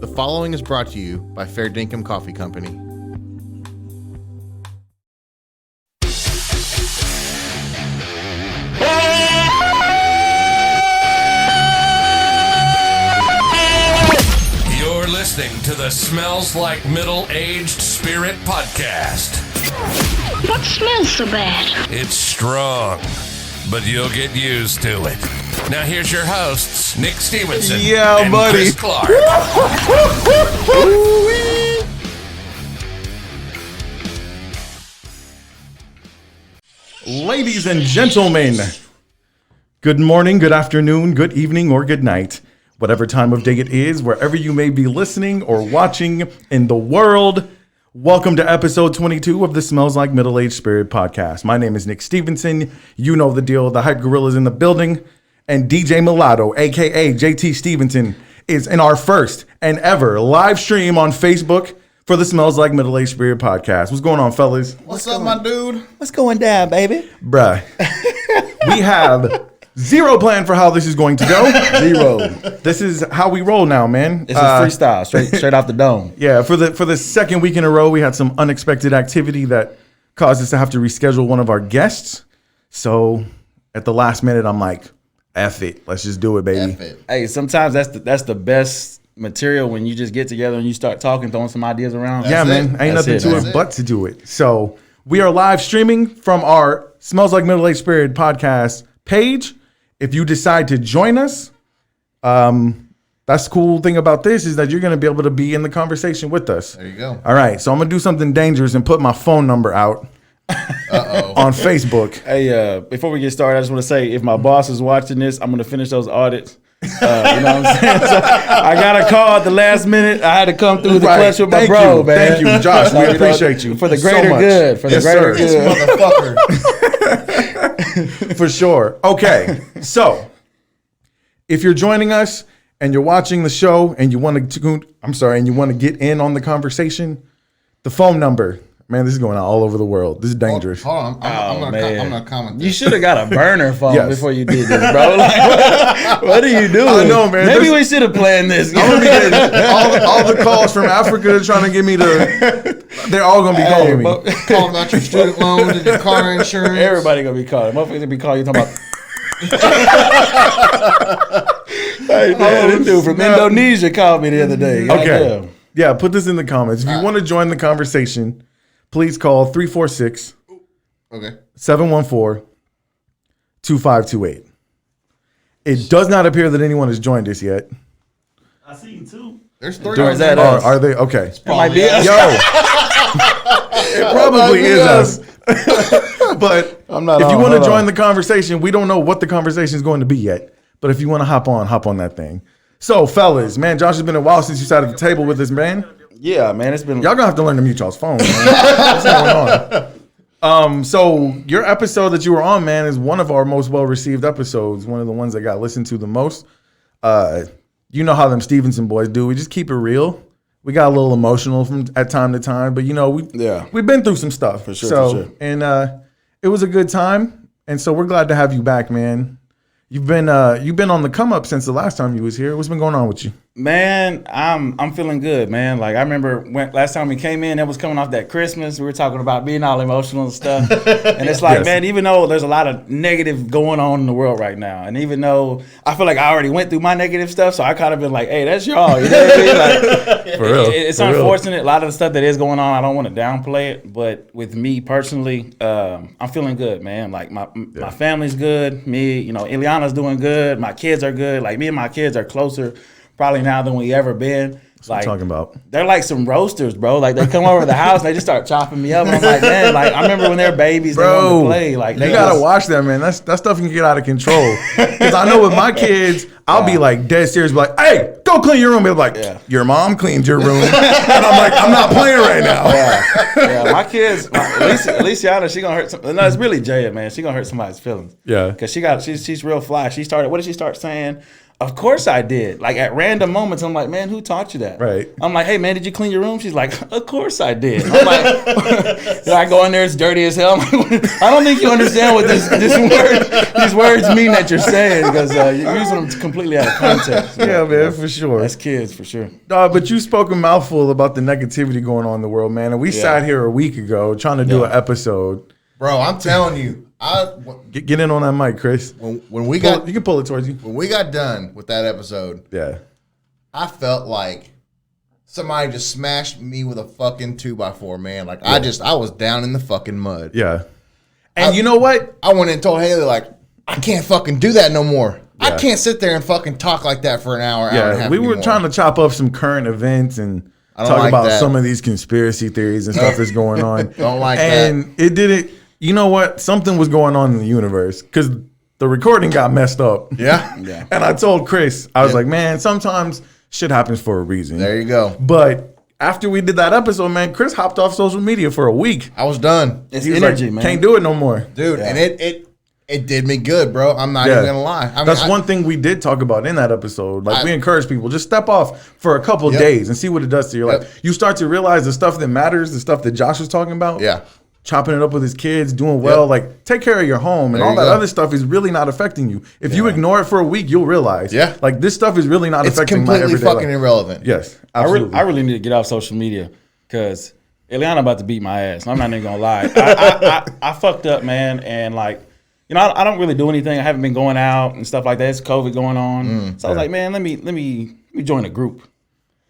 The following is brought to you by Fair Dinkum Coffee Company. You're listening to the Smells Like Middle-Aged Spirit podcast. What smells so bad? It's strong, but you'll get used to it. Now here's your hosts, Nick Stevenson and buddy. Chris Clark. Ladies and gentlemen, good morning, good afternoon, good evening, or good night. Whatever time of day it is, wherever you may be listening or watching in the world, welcome to episode 22 of the Smells Like Middle-Aged Spirit podcast. My name is Nick Stevenson. You know the deal. The Hype Gorilla's in the building. And DJ Mulatto, a.k.a. JT Stevenson, is in our first and ever live stream on Facebook for the Smells Like Middle-Aged Spirit podcast. What's going on, fellas? What's up, my dude? What's going down, baby? Bruh, we have zero plan for how this is going to go. Zero. This is how we roll now, man. This is freestyle, straight off the dome. Yeah, for the second week in a row, we had some unexpected activity that caused us to have to reschedule one of our guests. So at the last minute, I'm like, F it. Let's just do it, baby. F it. Hey, sometimes that's the best material when you just get together and you start talking, throwing some ideas around. Yeah, That's man. it. Ain't That's nothing it, to man. it but to do it. So we are live streaming from our Smells Like Middle-Aged Spirit podcast page. If you decide to join us, that's the cool thing about this is that you're going to be able to be in the conversation with us. There you go. All right. So I'm going to do something dangerous and put my phone number out on Facebook. Hey, before we get started, I just want to say if my boss is watching this, I'm going to finish those audits. You know what I'm saying? So I got a call at the last minute. I had to come through the clutch with my Thank bro, you. man. Thank you, Josh. We You know, appreciate you for the so greater much. good. For Yes, the greater sir. good. Motherfucker. For sure. Okay. So if you're joining us and you're watching the show and you want to get in on the conversation, the phone number, man, this is going out all over the world. This is dangerous. Hold on. I'm man. gonna comment this. You should have got a burner phone Yes. before you did this, bro. Like, what are you doing? I know, man. Maybe There's- we should have planned this. I'm gonna be getting all the calls from Africa trying to get me to. They're all gonna be calling me. Calling about your student loans and your car insurance. Everybody gonna be calling. Motherfuckers gonna be calling you talking about. Hey, man, this dude from Indonesia called me the other day. Okay. Goddamn. Yeah, put this in the comments. If you want to join the conversation, please call 346 Okay. 714-2528. It does not appear that anyone has joined us yet. I seen two. There's 3 Or is that Or us? are they? Okay. It might be us. Yo, it probably is us. But I'm not if you on, want to hold join on. the conversation, we don't know what the conversation is going to be yet. But if you want to hop on that thing. So, fellas, man, Josh, has been a while since you sat at the table with us, man. Yeah, man, it's been. Y'all gonna have to learn to mute y'all's phone, man. What's going on? So your episode that you were on, man, is one of our most well-received episodes. One of the ones that got listened to the most. You know how them Stevenson boys do. We just keep it real. We got a little emotional from at time to time, but you know, we've been through some stuff. For sure, So, for sure. And it was a good time. And so we're glad to have you back, man. You've been on the come up since the last time you was here. What's been going on with you? Man, I'm feeling good, man. Like I remember when last time we came in, it was coming off that Christmas. We were talking about being all emotional and stuff. And it's like, Yes. man, even though there's a lot of negative going on in the world right now, and even though I feel like I already went through my negative stuff, so I kind of been like, hey, that's y'all. You know what I mean? Like, For real. it's For real. unfortunate. A lot of the stuff that is going on, I don't want to downplay it. But with me personally, I'm feeling good, man. Like my family's good. Me, you know, Ileana's doing good. My kids are good. Like me and my kids are closer probably now than we ever been. Like, talking about. They're like some roasters, bro. Like they come over to the house and they just start chopping me up. And I'm like, man, like I remember when they were babies, they wanted to play. Like you they gotta just- watch that, man. That stuff can get out of control. Because I know with my kids, I'll be like dead serious, be like, "Hey, go clean your room." They're like, "Your mom cleaned your room," and I'm like, "I'm not playing right now." Yeah, my kids, Aliciana, she gonna hurt some. No, it's really Jaya, man. She gonna hurt somebody's feelings. Yeah. Cause she's real fly. What did she start saying? Of course I did. Like at random moments, I'm like, man, who taught you that? Right. I'm like, hey man, did you clean your room? She's like, of course I did. I'm like, I go in there, it's dirty as hell. I'm like, I don't think you understand what these words mean that you're saying, because you're using them completely out of context. Yeah, man, for sure. That's kids for sure. But you spoke a mouthful about the negativity going on in the world, man. And we sat here a week ago trying to do an episode. Bro, I'm telling you, Get in on that mic, Chris. when we You got can pull it towards you. when we got done with that episode, Yeah. I felt like somebody just smashed me with a fucking 2x4, man. Like I was down in the fucking mud. Yeah. And you know what? I went and told Haley, like, I can't fucking do that no more. Yeah. I can't sit there and fucking talk like that for an hour and a Yeah, half we were anymore. trying to chop up some current events and I don't talk like about that. some of these conspiracy theories and stuff that's going on. Don't like and it didn't. You know what? Something was going on in the universe because the recording got messed up. Yeah. Yeah. And I told Chris, I was like, man, sometimes shit happens for a reason. There you go. But after we did that episode, man, Chris hopped off social media for a week. I was done. It's He was energy, like, man. can't do it no more. Dude, and it did me good, bro. I'm not Yeah. even gonna lie. I mean, That's one thing we did talk about in that episode. Like, we encourage people, just step off for a couple days and see what it does to your life. You start to realize the stuff that matters, the stuff that Josh was talking about. Yeah. Chopping it up with his kids, doing well, like take care of your home, and There all you that go. other stuff is really not affecting you. If you ignore it for a week, you'll realize, like this stuff is really not it's affecting my completely everyday fucking life. irrelevant. Yes, I absolutely. really need to get off social media because Ileana about to beat my ass. I'm not even gonna lie. I fucked up, man, and like, you know, I don't really do anything. I haven't been going out and stuff like that. It's COVID going on, so I was like, man, let me join a group.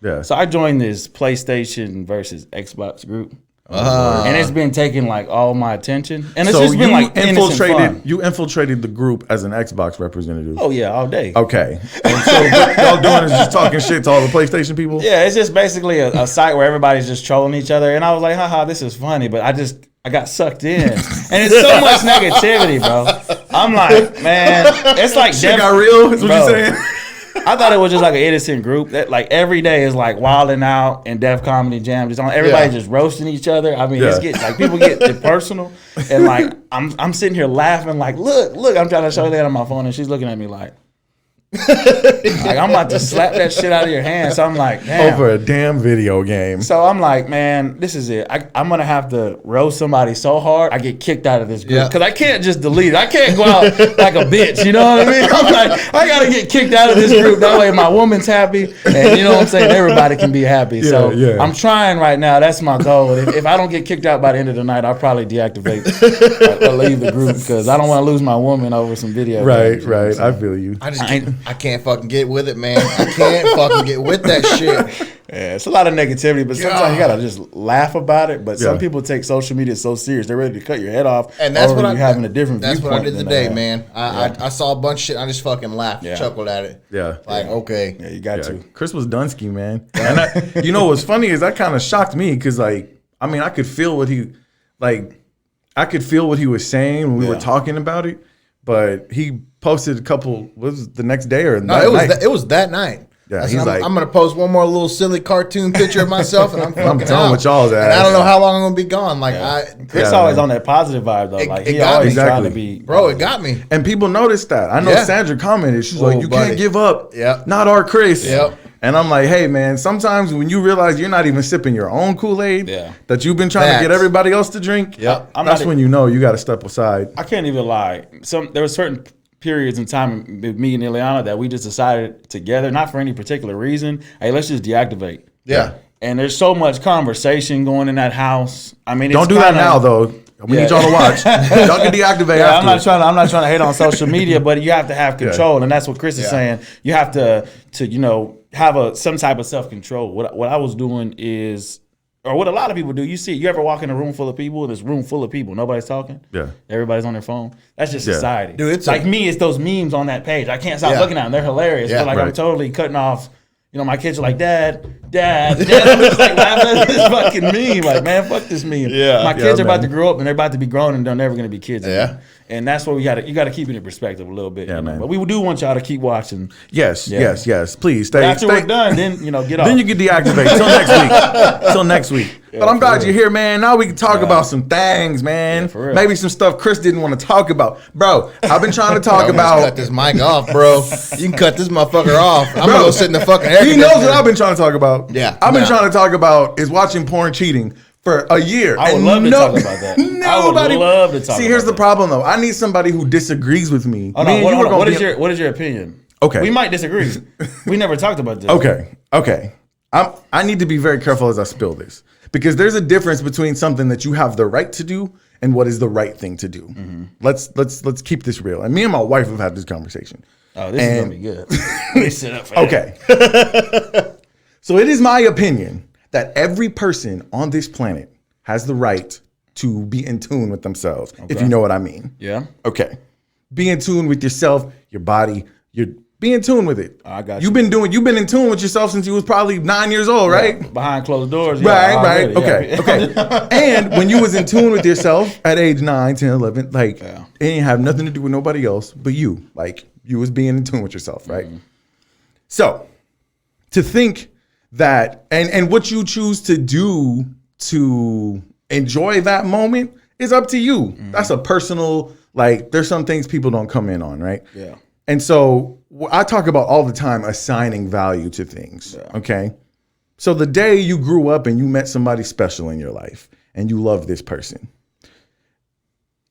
Yeah. So I joined this PlayStation versus Xbox group. And it's been taking like all my attention, and it's So just been you like infiltrated. infiltrated. You infiltrated the group as an Xbox representative. Oh yeah, all day. Okay. And so what y'all doing is just talking shit to all the PlayStation people. Yeah, it's just basically a site where everybody's just trolling each other, and I was like, haha, this is funny, but I got sucked in, and it's so much negativity, bro. I'm like, man, it's like Shit got real. Is what Bro. you saying? I thought it was just like an innocent group that like every day is like wilding out and Def Comedy Jam, just on everybody just roasting each other. I mean, it's getting like people get it personal, and like I'm sitting here laughing like, look, I'm trying to show that on my phone, and she's looking at me like I'm about to slap that shit out of your hand. So I'm like, damn. Over a damn video game. So I'm like, man, this is it. I'm gonna have to roast somebody so hard I get kicked out of this group because I can't just delete it. I can't go out like a bitch. You know what I mean? I'm like, I gotta get kicked out of this group. That way my woman's happy, and you know what I'm saying. Everybody can be happy. So I'm trying right now. That's my goal. If I don't get kicked out by the end of the night, I'll probably deactivate or leave the group because I don't want to lose my woman over some video. Right, games, right. I feel you. I can't fucking get with it, man. I can't fucking get with that shit. Yeah, it's a lot of negativity, but sometimes you gotta just laugh about it. But some people take social media so serious; they're ready to cut your head off. And that's what I'm having a different. That's what I did viewpoint than today, that. man. I saw a bunch of shit. I just fucking laughed, chuckled at it. Yeah. Like, okay. Yeah, you got to. Chris was Dunsky, man. And you know what's funny is that kind of shocked me because, like, I mean, I could feel what he was saying when we were talking about it, but he posted a couple. Was it the next day or No, it was that night. Yeah, He's he's like, I'm gonna post one more little silly cartoon picture of myself, and I'm fucking done out. with y'all's And I ass. don't know how long I'm gonna be gone. Like Chris Yeah, always man. on that positive vibe though. It- Like it he got always me. trying to Exactly. be. bro, it got me. and people noticed that. I know Yeah. Sandra commented. She's Oh, like, "You buddy. can't give up. Yep. Not our Chris." Yep. And I'm like, "Hey, man. Sometimes when you realize you're not even sipping your own Kool-Aid, that you've been trying to get Facts. everybody else to drink, Yep. that's when you know you got to step aside." I can't even lie. There were certain periods in time with me and Ileana that we just decided together, not for any particular reason. Hey, let's just deactivate. Yeah. And there's so much conversation going in that house. I mean, Don't it's do that kinda- now, though. We need y'all to watch. Y'all can deactivate Yeah, I'm after. not trying to hate on social media, but you have to have control, and that's what Chris is saying. You have to have some type of self control. What I was doing is, or what a lot of people do. You ever walk in a room full of people, and this room full of people, nobody's talking. Yeah. Everybody's on their phone. That's just society. Dude, it's like me. It's those memes on that page. I can't stop looking at them. They're hilarious. Yeah. But like I'm Right. totally cutting off. You know, my kids are like, Dad, Dad. I'm just like laughing at this fucking meme. Like, man, fuck this meme. Yeah. My kids Yeah, are about man. to grow up and they're about to be grown and they're never going to be kids. Yeah. Again. And that's what you got to keep it in perspective a little bit. Yeah, you know? man. But we do want y'all to keep watching. Yes, Yeah. yes. Please stay. After stay. we're done, then get off. Then you can deactivate till next week. Till next week. But I'm glad you're here, man. Now we can talk about some things, man. for real. Maybe some stuff Chris didn't want to talk about. Bro, I've been trying to talk Cut about. this mic off, bro. You can cut this motherfucker off. I'm gonna go sit in the fucking air He knows what conditioner. I've been trying to talk about. Yeah, I've been nah. trying to talk about is watching porn cheating for a year. I would And love to talk about that. I would love to talk See, about here's the that. problem though. I need somebody who disagrees with me. Hold Me on, and you are gonna what be- is your opinion? Okay. We might disagree. We never talked about this. Okay. I need to be very careful as I spill this because there's a difference between something that you have the right to do and what is the right thing to do. Mm-hmm. Let's keep this real. And me and my wife have had this conversation. Oh, this is gonna be good. Let me sit up for that. Okay. So it is my opinion that every person on this planet has the right to be in tune with themselves, if you know what I mean. Yeah. Okay. Be in tune with yourself, your body, be in tune with it. I got you. You've been in tune with yourself since you was probably 9 years old, right? Behind closed doors. Yeah, Right. already, Okay. yeah. Okay. And when you was in tune with yourself at age 9, 10, 11, like it didn't have nothing to do with nobody else but you. Like you was being in tune with yourself, right? So to think that and what you choose to do to enjoy that moment is up to you. That's a personal, like there's some things people don't come in on, right? Yeah. And so I talk about all the time assigning value to things. Okay. So the day you grew up and you met somebody special in your life and you love this person,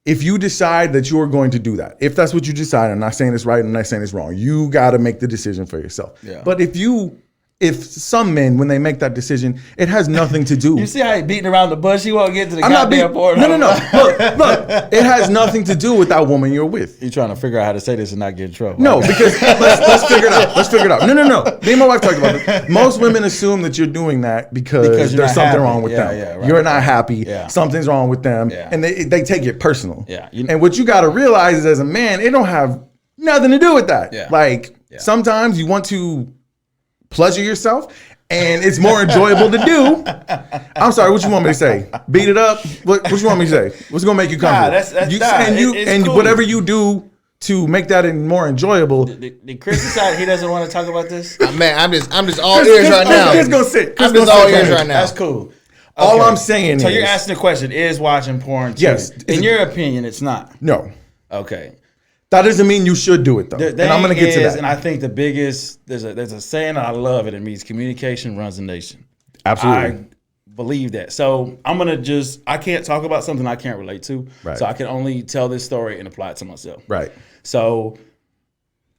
if you decide that you are going to do that, if that's what you decide, I'm not saying it's right, I'm not saying it's wrong. You got to make the decision for yourself. Yeah. But if some men, when they make that decision, it has nothing to do. You see how he beating around the bush? He won't get to the I'm not goddamn being, point. no. Look, it has nothing to do with that woman you're with. You trying to figure out how to say this and not get in trouble? No, because let's figure it out. Let's figure it out. No. Me and my wife talked about it. Most women assume that you're doing that because Because you're there's not something happy. wrong with Yeah, them. yeah, right. You're not happy. Yeah. Something's wrong with them, Yeah. and they take it personal. Yeah. And what you got to realize is, as a man, it don't have nothing to do with that. Yeah. Like sometimes you want to pleasure yourself. And it's more enjoyable to do. I'm sorry, what you want me to say? Beat it up? What you want me to say? What's gonna make you comfortable? It's cool. Whatever you do to make that more enjoyable. Did Chris decide he doesn't want to talk about this? Man, I'm just all ears right now. Chris gonna sit. I'm just all ears right now. That's cool. All Okay. I'm saying So is, you're asking the question: is watching porn? Yes. cheating? In your opinion, it's not. no. Okay. That doesn't mean you should do it though. The And I'm gonna thing get to is, that. And I think the biggest there's a saying that I love it. It means communication runs the nation. Absolutely. I believe that. So I'm gonna I can't talk about something I can't relate to. Right. So I can only tell this story and apply it to myself. Right. So,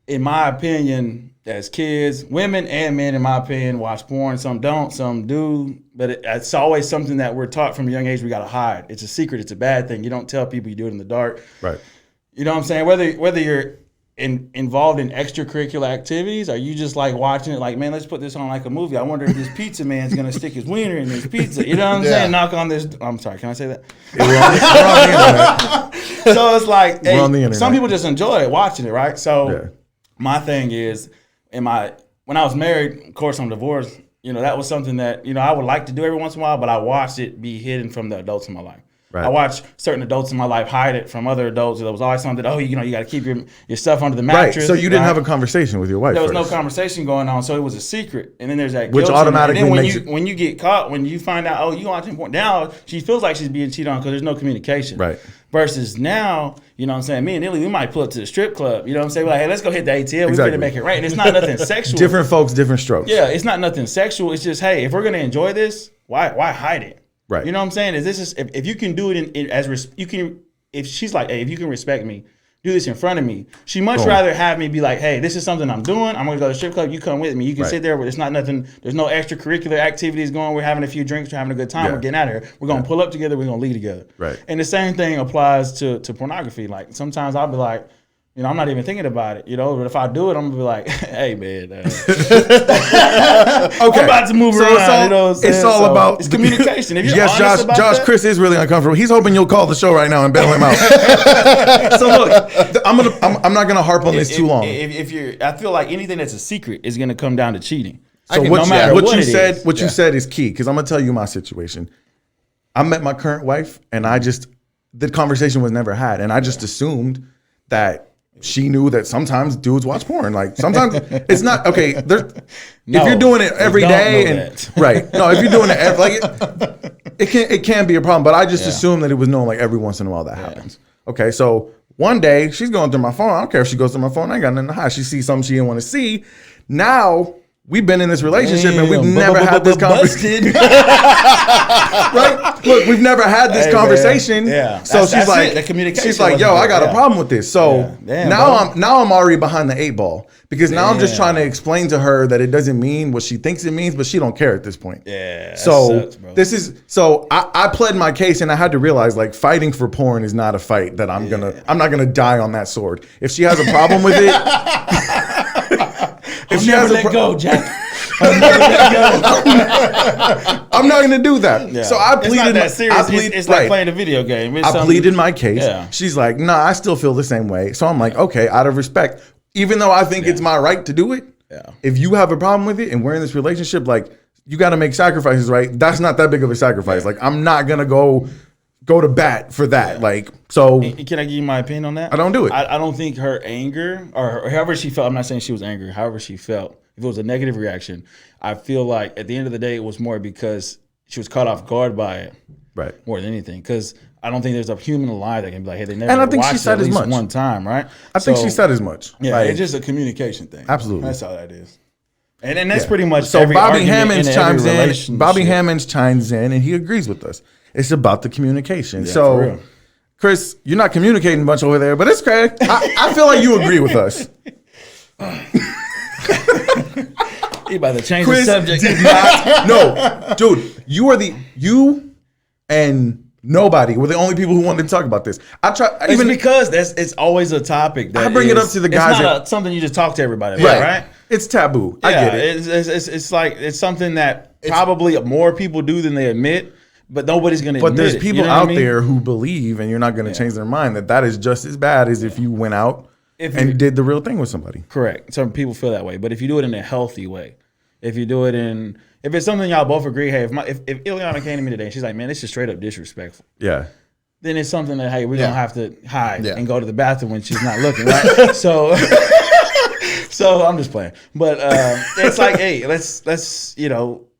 in my opinion, as kids, women and men, in my opinion, watch porn. Some don't, some do. But it's always something that we're taught from a young age we gotta hide. It's a secret. It's a bad thing. You don't tell people you do it in the dark. Right. You know what I'm saying? Whether you're involved in extracurricular activities, or you just like watching it like, man, let's put this on like a movie. I wonder if this pizza man's gonna stick his wiener in this pizza. You know what I'm saying? Knock on this. I'm sorry, can I say that? We're on the internet. So it's like, We're on the internet. some people just enjoy it, watching it, right? So Yeah. my thing is, when I was married, of course I'm divorced, that was something that, I would like to do every once in a while, but I watched it be hidden from the adults in my life. Right. I watched certain adults in my life hide it from other adults. There was always something that, you got to keep your stuff under the mattress. Right. So you didn't have a conversation with your wife. There was no first. conversation going on, so it was a secret. And then there's that Which guilt in it. automatically and then makes when you get caught, when you find out, you watching porn, now she feels like she's being cheated on because there's no communication. Right. Versus now, you know what I'm saying, me and Illy, we might pull up to the strip club. You know what I'm saying? We're like, hey, let's go hit the ATL. We're Exactly. going to make it right. And it's not nothing sexual. Different folks, different strokes. Yeah, it's not nothing sexual. It's just, hey, if we're going to enjoy this, why hide it? Right. You know what I'm saying? Is this is if you can do it if she's like, hey, if you can respect me, do this in front of me. She much Boom. rather have me be like, hey, this is something I'm doing. I'm gonna go to the strip club. You come with me. You can Right. sit there. But it's not nothing. There's no extracurricular activities going. We're having a few drinks. We're having a good time. Yeah. We're getting out of here. We're gonna pull up together. We're gonna leave together. Right. And the same thing applies to pornography. Like sometimes I'll be like, I'm not even thinking about it, but if I do it, I'm gonna be like, hey man, Okay. I'm about to move around. It's all, you know what I'm saying? it's all So, about it's communication. If you're yes, honest about Josh that, Chris is really uncomfortable. He's hoping you'll call the show right now and bail him out. So look, I'm not gonna harp on this too long. I feel like anything that's a secret is gonna come down to cheating. So no matter what you it said, is. what you said is key because I'm gonna tell you my situation. I met my current wife, and the conversation was never had, and I just assumed that she knew that sometimes dudes watch porn. Like sometimes it's not okay. If you're doing it every day, and right, no, if you're doing it it can be a problem. But I just assumed that it was known like every once in a while that happens. Okay, so one day she's going through my phone. I don't care if she goes through my phone. I ain't got nothing to hide. She sees something she didn't want to see. Now we've been in this relationship and we've never had this conversation. Right? Look, we've never had this conversation. Yeah. So she's like, the communication she's like, yo, I got a problem with this. So now I'm already behind the 8 ball because now I'm just trying to explain to her that it doesn't mean what she thinks it means, but she don't care at this point. Yeah. So I pled my case and I had to realize like fighting for porn is not a fight that I'm not gonna die on that sword. If she has a problem with it. If she has go, Jack. I'm not going to do that. Yeah. So I pleaded. It's not that serious. It's like playing a video game. I pleaded my case. Yeah. She's like, nah, I still feel the same way. So I'm like, okay, out of respect, even though I think it's my right to do it, if you have a problem with it and we're in this relationship, like you got to make sacrifices, right? That's not that big of a sacrifice. Like I'm not going to go to bat for that. Like, so can I give you my opinion on that? I don't do it. I don't think her anger or however she felt, I'm not saying she was angry, however she felt, if it was a negative reaction, I feel like at the end of the day, it was more because she was caught off guard by it. Right. More than anything. Because I don't think there's a human alive that can be like, hey, they never and I think she watched said it at as least much. one time, right? I think she said as much. Yeah, like, It's just a communication thing. Absolutely. That's all that is. And that's pretty much so every Bobby argument Hammonds in chimes every in. relationship. Bobby Hammonds chimes in and he agrees with us. It's about the communication. Yeah, for so real. Chris, you're not communicating much over there, but it's okay. I feel like you agree with us. He about to change Chris the subject. did not. No, dude, you and nobody were the only people who wanted to talk about this. Even because it's always a topic. That I bring it up to the guys. It's not something you just talk to everybody about, right? It's taboo. I get it. It's like it's something that probably more people do than they admit. But nobody's going to admit it. But there's people you know out there who believe, and you're not going to change their mind, that is just as bad as if you went out and did the real thing with somebody. Correct. Some people feel that way. But if you do it in a healthy way, if it's something y'all both agree, hey, if Ileana came to me today and she's like, man, this is straight up disrespectful. Yeah. Then it's something that, hey, we're going to have to hide and go to the bathroom when she's not looking, right? So I'm just playing. But it's like, hey,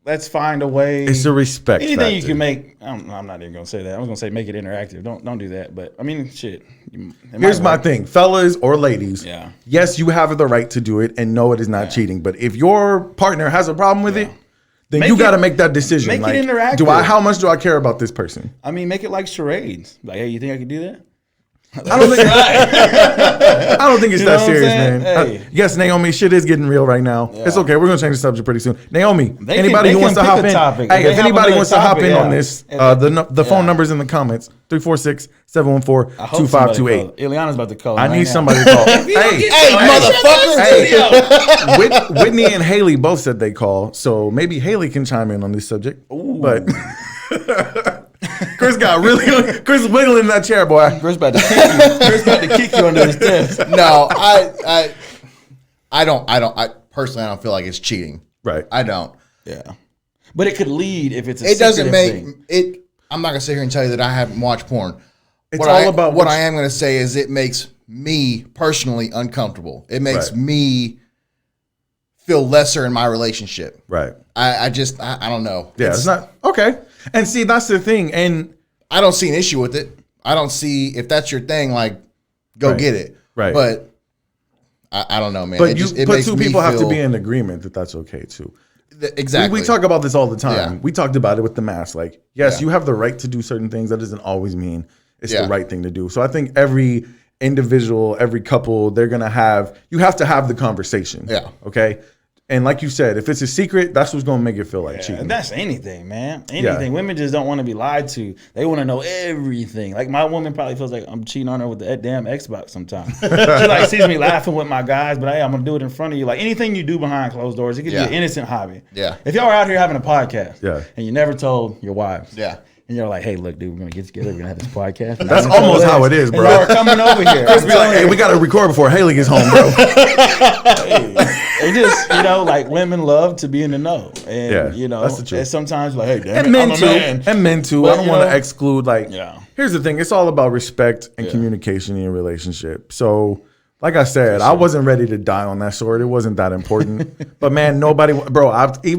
let's find a way. It's a respect Anything factor. You can make. I'm not even gonna say that. I was gonna say make it interactive. Don't do that. But I mean, shit. Here's my thing, fellas or ladies. Yeah. Yes, you have the right to do it, and no, it is not cheating. But if your partner has a problem with it, then you got to make that decision. Make it interactive. How much do I care about this person? I mean, make it like charades. Like, hey, you think I could do that? I don't think it's that serious, man. Hey. Yes, Naomi, shit is getting real right now. Yeah. It's okay. We're gonna change the subject pretty soon. Naomi, anybody who wants to hop in, hey, if anybody wants to hop in on this, the phone number's in the comments: 346-714-2528. Ileana's about to call. I need somebody to call. Hey, motherfucker! Whitney and Haley both said they call, so maybe Haley can chime in on this subject. Ooh. But Chris Chris wiggling in that chair, boy. Chris about to kick you. Chris about to kick you under his desk. No, I personally, I don't feel like it's cheating. Right. I don't. Yeah. But it could lead if it's a It doesn't make thing. it. I'm not gonna sit here and tell you that I haven't watched porn. It's all about what I am gonna say is it makes me personally uncomfortable. It makes me feel lesser in my relationship. Right. I don't know. Yeah, it's not okay. And see, that's the thing. And I don't see an issue with it. I don't see if that's your thing, like go get it. Right. But I don't know, man. But two people have to be in agreement that that's okay too. Exactly. We talk about this all the time. Yeah. We talked about it with the mask. Like, yes, you have the right to do certain things. That doesn't always mean it's the right thing to do. So I think every individual, every couple, you have to have the conversation. Yeah. Okay. And like you said, if it's a secret, that's what's gonna make it feel like cheating. And that's anything, man. Anything. Women just don't want to be lied to. They want to know everything. Like my woman probably feels like I'm cheating on her with the damn Xbox sometimes. She like sees me laughing with my guys, but hey, I'm gonna do it in front of you. Like anything you do behind closed doors, it could be an innocent hobby. Yeah. If y'all are out here having a podcast, and you never told your wives, and And you're like, hey, look, dude, we're gonna get together. We're gonna have this podcast. That's almost how it is, bro. And y'all are coming over here. Chris be like, hey, we got to record before Haley gets home, bro. It just, like women love to be in the know, and that's the truth. and sometimes like, hey, damn And it, men I'm a too. man. And men too. But, I don't want to exclude. Here's the thing: it's all about respect and communication in your relationship. So, like I said, I wasn't ready to die on that sword. It wasn't that important. But man, nobody, bro. I've okay at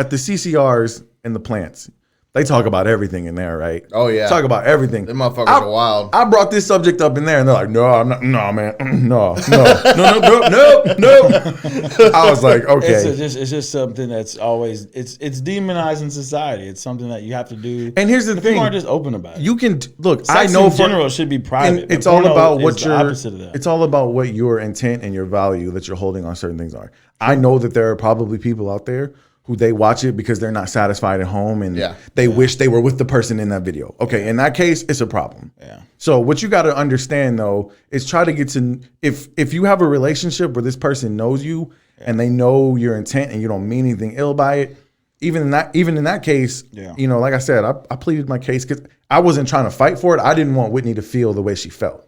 the CCRs and the plants. They talk about everything in there, right? Oh, yeah. Talk about everything. Them motherfuckers are wild. I brought this subject up in there, and they're like, "No, I'm not. No, man. No. I was like, "Okay." It's just something that's always it's demonized in society. It's something that you have to do. And here's the thing: people aren't just open about it. You can look. Sex I know in general it should be private. And it's all about what your opposite of that. It's all about what your intent and your value that you're holding on certain things are. I know that there are probably people out there who they watch it because they're not satisfied at home and they wish they were with the person in that video. Okay, in that case, it's a problem. Yeah. So what you got to understand though is try to get to if you have a relationship where this person knows you and they know your intent and you don't mean anything ill by it, even in that case, like I said, I pleaded my case because I wasn't trying to fight for it. I didn't want Whitney to feel the way she felt.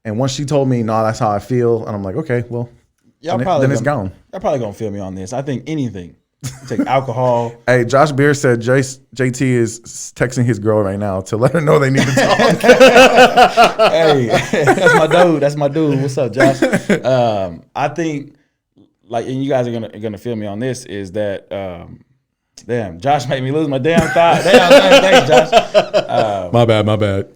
And once she told me, no, that's how I feel, and I'm like, okay, well, then it's gone. Y'all probably gonna feel me on this. I think anything. Take alcohol. Hey, Josh Beer said JT is texting his girl right now to let her know they need to talk. Hey, that's my dude. What's up, Josh? I think, and you guys are gonna feel me on this, is that damn, Josh made me lose my damn thought. Damn, thanks, Josh. My bad.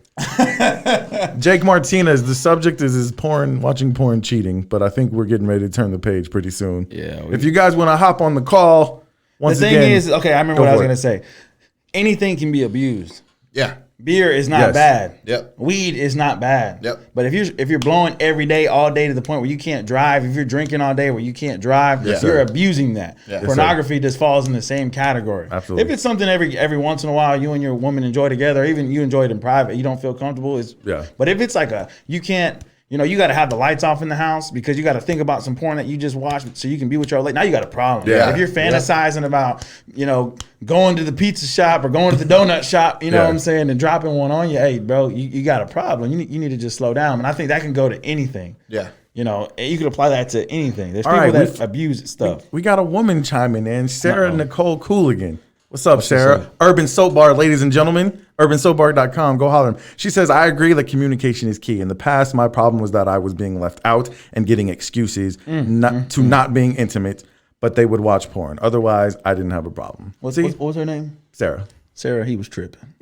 Jake Martinez, the subject is watching porn, cheating, but I think we're getting ready to turn the page pretty soon. Yeah. If you guys want to hop on the call, the thing is, okay, I remember what I was going to say. Anything can be abused. Yeah. Beer is not bad. Yep. Weed is not bad. Yep. But if you're blowing every day, all day to the point where you can't drive, if you're drinking all day where you can't drive, you're abusing that. Yeah. Pornography just falls in the same category. Absolutely. If it's something every once in a while you and your woman enjoy together, even you enjoy it in private, you don't feel comfortable. But if it's like you can't. You got to have the lights off in the house because you got to think about some porn that you just watched so you can be with your lady. Now you got a problem. Yeah. If you're fantasizing about, going to the pizza shop or going to the donut shop, you know what I'm saying, and dropping one on you, hey, bro, you got a problem. You need to just slow down. And I think that can go to anything. Yeah. And you can apply that to anything. There's people that abuse stuff. We got a woman chiming in, Sarah Nicole Cooligan. What's up, Sarah? Urban Soap Bar, ladies and gentlemen. UrbanSoapBar.com. Go holler. She says, I agree that communication is key. In the past, my problem was that I was being left out and getting excuses not being intimate, but they would watch porn. Otherwise, I didn't have a problem. What was her name? Sarah. Sarah, he was tripping.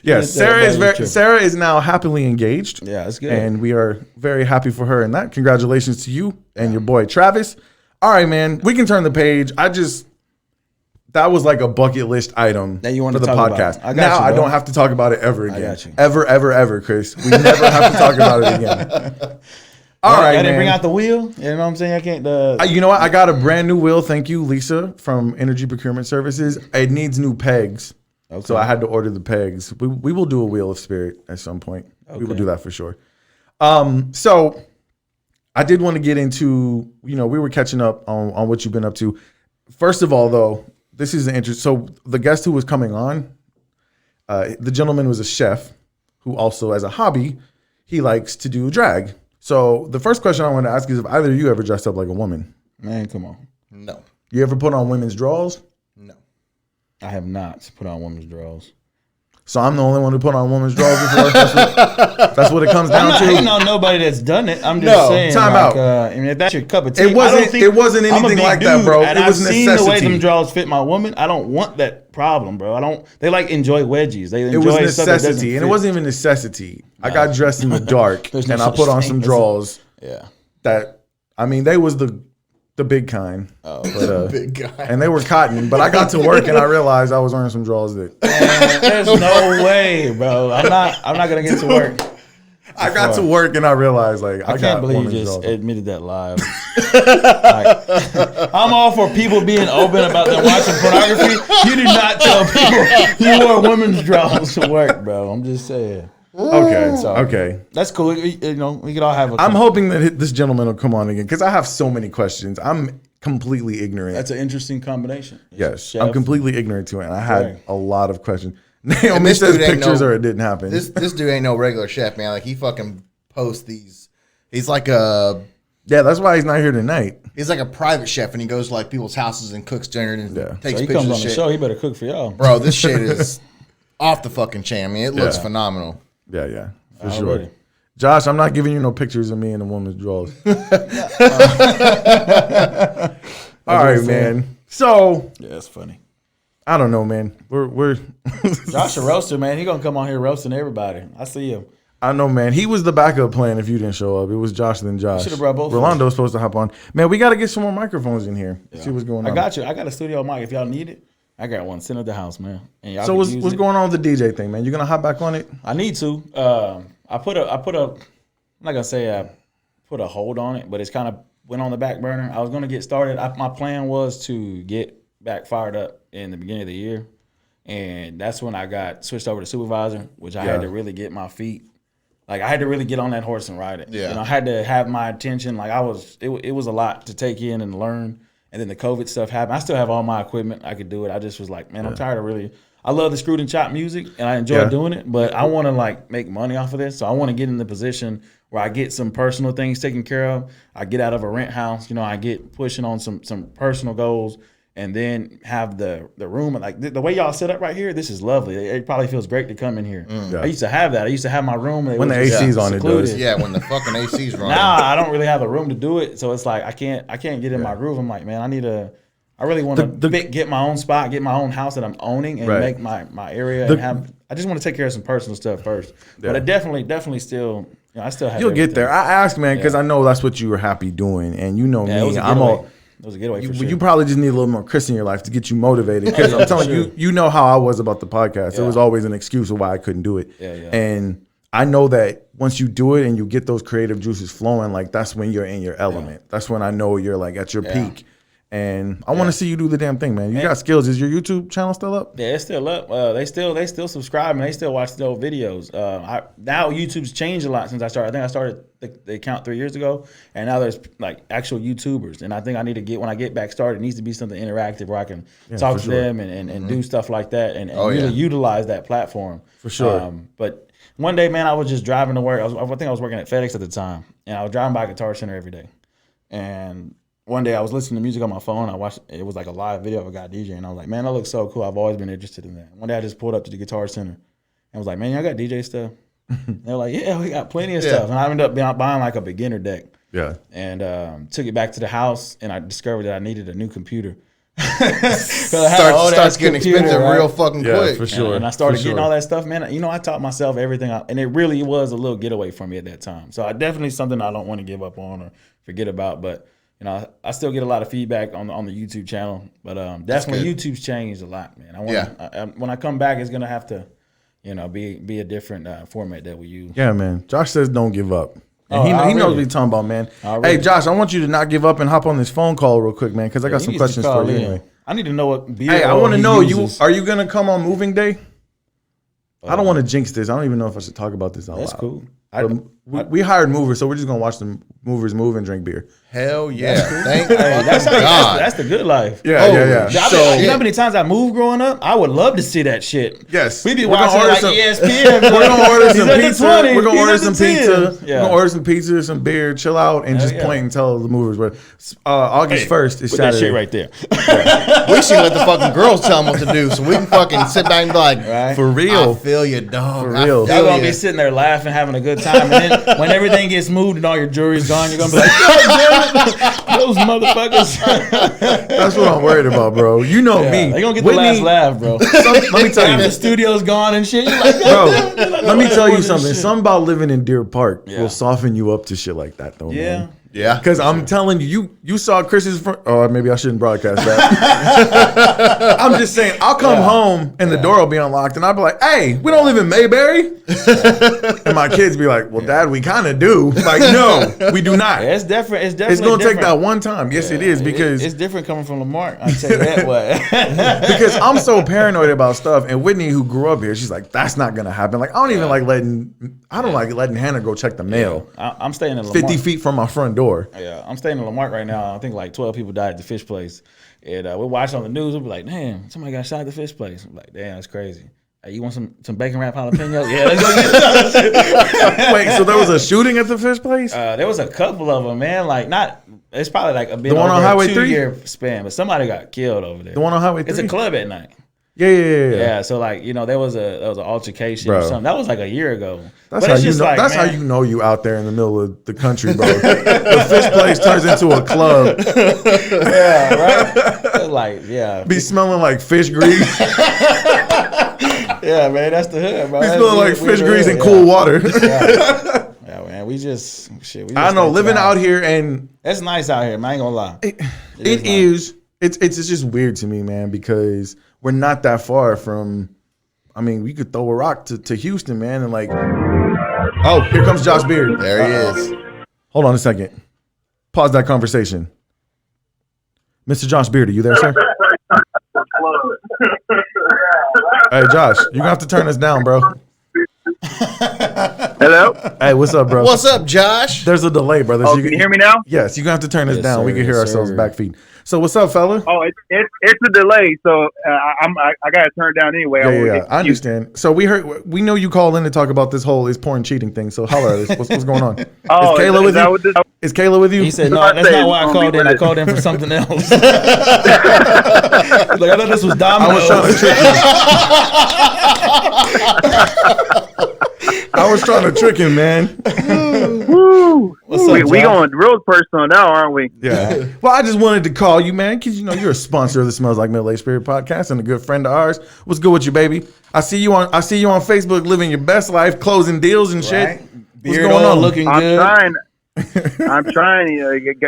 Yes, Sarah is now happily engaged. Yeah, that's good. And we are very happy for her in that. Congratulations to you and your boy Travis. All right, man, we can turn the page. That was like a bucket list item that you want for to the talk podcast. About. I don't have to talk about it ever again. I got you. Ever, Chris. We never have to talk about it again. All right, I didn't man. bring out the wheel. You know what I'm saying? I can't. You know what? I got a brand new wheel. Thank you, Lisa from Energy Procurement Services. It needs new pegs. Okay. So I had to order the pegs. We will do a wheel of spirit at some point. Okay. We will do that for sure. So I did want to get into, we were catching up on what you've been up to. First of all, though, this is an interest. So the guest who was coming on, the gentleman was a chef who also, as a hobby, he likes to do drag. So the first question I want to ask is if either of you ever dressed up like a woman. Man, come on. No. You ever put on women's drawers? No. I have not put on women's drawers. So I'm the only one who put on women's drawers before. That's what it comes down to. I'm not hating on nobody that's done it. I'm just saying. Time out. If that's your cup of tea, it wasn't anything like that, bro. And it was I've necessity. seen the way them drawers fit my woman. I don't want that problem, bro. They enjoy wedgies. They enjoy it was necessity, and it wasn't even necessity. No. I got dressed in the dark, and I put on some drawers. Yeah. They was the big kind. Oh, but, big guy. And they were cotton, but I got to work and I realized I was wearing some drawers that. There's no way, bro. I'm not gonna get to work. I got to work and I realized I can't believe you just admitted that live. I'm all for people being open about them watching pornography. You did not tell people you wore women's drawers to work, bro. I'm just saying. Okay. That's cool. We could all have I'm hoping that this gentleman will come on again because I have so many questions. I'm completely ignorant. That's an interesting combination. Yes, Chef. I'm completely ignorant to it. And I had Right. a lot of questions. Naomi this says dude ain't pictures no- or it didn't happen. This dude ain't no regular chef, man. Like he fucking posts these. He's like a that's why he's not here tonight. private chef, and he goes to like people's houses and cooks dinner and takes So he pictures comes of on the shit. show. He better cook for y'all, Bro, this shit is off the fucking chain. I mean, it looks Yeah. phenomenal. Yeah, for Already. sure. Josh, I'm not giving you no pictures of me in a woman's drawers. All right, man. So Yeah, that's funny. I don't know, man. We're Josh a roaster, man. He gonna come on here roasting everybody. I see him. I know, man. He was the backup plan if you didn't show up. It was Josh then Josh. Should've brought both of Rolando's supposed to hop on. Man, we got to get some more microphones in here. See what's going on. I got you. I got a studio mic. If y'all need it, I got one sent at the house, man. And y'all So can what's use it. going on with the DJ thing, man? You gonna hop back on it? I need to. I put a. I'm not gonna say I put a hold on it, but it's kind of went on the back burner. I was gonna get started. My plan was to get back fired up in the beginning of the year, and that's when I got switched over to supervisor, which I had to really get my feet. Like I had to really get on that horse and ride it. Yeah. You know, I had to have my attention. Like it was a lot to take in and learn. And then the COVID stuff happened. I still have all my equipment. I could do it. I just was like, man, I'm tired of really. I love the screwed and chopped music, and I enjoy doing it. But I want to like make money off of this. So I want to get in the position where I get some personal things taken care of. I get out of a rent house. You know, I get pushing on some personal goals. And then have the room, like the way y'all set up right here, this is lovely. It probably feels great to come in here. I used to have that. I used to have my room. When the AC's on, it does. Yeah, when the fucking AC's running. Now I don't really have a room to do it. So it's like I can't get in my groove. I'm like, man, I really want to get my own spot, get my own house that I'm owning and make my area I just want to take care of some personal stuff first. But I definitely still, I still have You'll everything. get there. I asked, man, because I know that's what you were happy doing, and you know Yeah, it me. was a I'm getaway. all. It was a getaway for sure. You probably just need a little more Chris in your life to get you motivated. Because I'm telling you, you know how I was about the podcast. It was always an excuse of why I couldn't do it. And I know that once you do it and you get those creative juices flowing, like that's when you're in your element. That's when I know you're like at your peak. And I want to see you do the damn thing, man. You got skills. Is your YouTube channel still up? Yeah, it's still up. They still subscribe and they still watch the old videos. Now YouTube's changed a lot since I started. I think I started the account 3 years ago, and now there's like actual YouTubers. And I think I need to when I get back started, it needs to be something interactive where I can talk to them and do stuff like that and really utilize that platform. For sure. But one day, man, I was just driving to work. I think I was working at FedEx at the time, and I was driving by Guitar Center every day. And one day I was listening to music on my phone. I watched it was like a live video of a guy DJing. And I was like, man, that looks so cool. I've always been interested in that. One day I just pulled up to the Guitar Center and was like, man, y'all got DJ stuff? They're like, yeah, we got plenty of stuff. And I ended up buying like a beginner deck. Yeah. And took it back to the house, and I discovered that I needed a new computer. Starts getting expensive real fucking quick. For sure. And I started For getting sure. all that stuff, man. You know, I taught myself everything, and it really was a little getaway for me at that time. So I definitely something I don't want to give up on or forget about. But you know, I still get a lot of feedback on the YouTube channel. But definitely YouTube's changed a lot, man. When I come back, it's gonna have to, you know, be a different format that we use. Yeah, man. Josh says don't give up. And Oh, he knows already. what he's talking about, man. Already. Hey, Josh, I want you to not give up and hop on this phone call real quick, man, because I got You some need to questions call for you in. anyway. I need to know what beer. Hey, I oil want to he know, uses. are you going to come on moving day? I don't want to jinx this. I don't even know if I should talk about this out That's loud. cool. We hired movers, so we're just going to watch the movers move and drink beer. Hell yeah. Thank That's God. that's the good life. Yeah, yeah. You know how many times I moved growing up? I would love to see that shit. Yes. We be We're gonna watching order like some- ESPN. We're going to order He's some at the pizza. 20, We're going to he's order at the some 10. pizza. We're Yeah. going to order some pizza, some beer, chill out, and just yeah. point and tell the movers. But August 1st is Put that Saturday. shit right there. We should let the fucking girls tell them what to do so we can fucking sit back and be like, Right. For real. I feel you, dog. For I real. feel Y'all gonna ya. be sitting there laughing, having a good time, and then when everything gets moved and all your jewelry's gone, you're gonna be like, "God damn it, those motherfuckers!" That's what I'm worried about, bro. You know me. They gonna get Whitney- the last laugh, bro. Let me tell Time the you, studio's gone and shit. You're like, bro. "God damn it, Let me tell you this something. shit." Something about living in Deer Park Yeah. will soften you up to shit like that, though, Yeah. man. Yeah. Because I'm telling you, you saw Chris's front. Oh, maybe I shouldn't broadcast that. I'm just saying, I'll come home and the door will be unlocked, and I'll be like, "Hey, we don't live in Mayberry," and my kids be like, "Well, Dad, we kind of do." Like, no, we do not. Yeah, it's different. It's definitely It's gonna take different. that one time. Yes, it is because it's different coming from Lamar. I tell you that way. because I'm so paranoid about stuff. And Whitney, who grew up here, she's like, "That's not gonna happen." Like, I don't even like letting Hannah go check the mail I'm staying in Lamar. 50 feet from my front door. door. Yeah, I'm staying in Lamarck right now. I think like 12 people died at the fish place. And we're watching on the news. We'll be like, damn, somebody got shot at the fish place. I'm like, damn, that's crazy. Hey, you want some bacon wrap jalapenos? Yeah, let's go get some. Wait, so there was a shooting at the fish place? There was a couple of them, man. Like, it's probably like a bit The one over on Highway a 3? 2-year span, but somebody got killed over there. The one on Highway 3? It's a club at night. Yeah. Yeah, so like, there was an altercation or something. That was like a year ago. That's how you know. Like, that's man, how you know you out there in the middle of the country, bro. The fish place turns into a club. Yeah, right. Like, yeah, Be smelling like fish grease. yeah, man, that's the hood, bro. Be smelling like fish grease and cool water. Yeah, man, we just I know living out here, and it's nice out here, man. I ain't gonna lie. It is. It's just weird to me, man, because we're not that far from. I mean, we could throw a rock to Houston, man, and like. Oh, here comes Josh Beard. There he is. Hold on a second. Pause that conversation. Mr. Josh Beard, are you there, sir? Hey, Josh, you're gonna have to turn this down, bro. Hello? Hey, what's up, bro? What's up, Josh? There's a delay, brother. Oh, can you hear me now? Yes, you're gonna have to turn this Yes, down. sir, We can hear yes, ourselves sir. back feed. So what's up, fella? Oh, it's a delay, so I got to turn it down anyway. Yeah, I understand. So we know you called in to talk about this whole is porn cheating thing. So holla at us. What's going on? Oh, is Kayla with that you? what this- Is Kayla with you? He said, no, I that's say not why I it's called gonna in. be I lit. called in for something else. Like, I thought this was I was trying Domino's. to trick you. I was trying to trick him, man. Woo. What's up, we Josh? going real personal now, aren't we? Yeah. Well, I just wanted to call you, man, because you're a sponsor of the Smells Like Middle Aged Spirit podcast and a good friend of ours. What's good with you, baby? I see you on Facebook living your best life, closing deals and shit. Right? What's Beard going all on? looking I'm good. trying. I'm trying.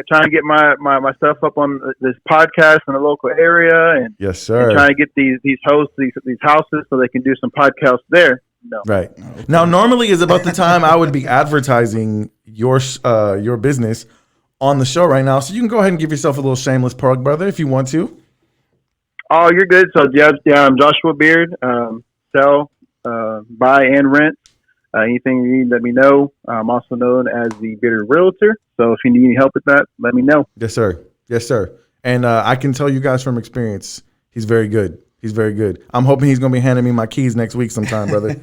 Trying to get my stuff up on this podcast in the local area, and, Yes, sir. and trying to get these hosts these houses so they can do some podcasts there. No. Right. Now, normally is about the time I would be advertising your business on the show right now. So you can go ahead and give yourself a little shameless plug, brother, if you want to. Oh, you're good. So yeah, I'm Joshua Beard. Sell, buy, and rent. Anything you need, let me know. I'm also known as the Bearded Realtor. So if you need any help with that, let me know. Yes, sir. Yes, sir. And I can tell you guys from experience, he's very good. He's very good. I'm hoping he's going to be handing me my keys next week sometime, brother.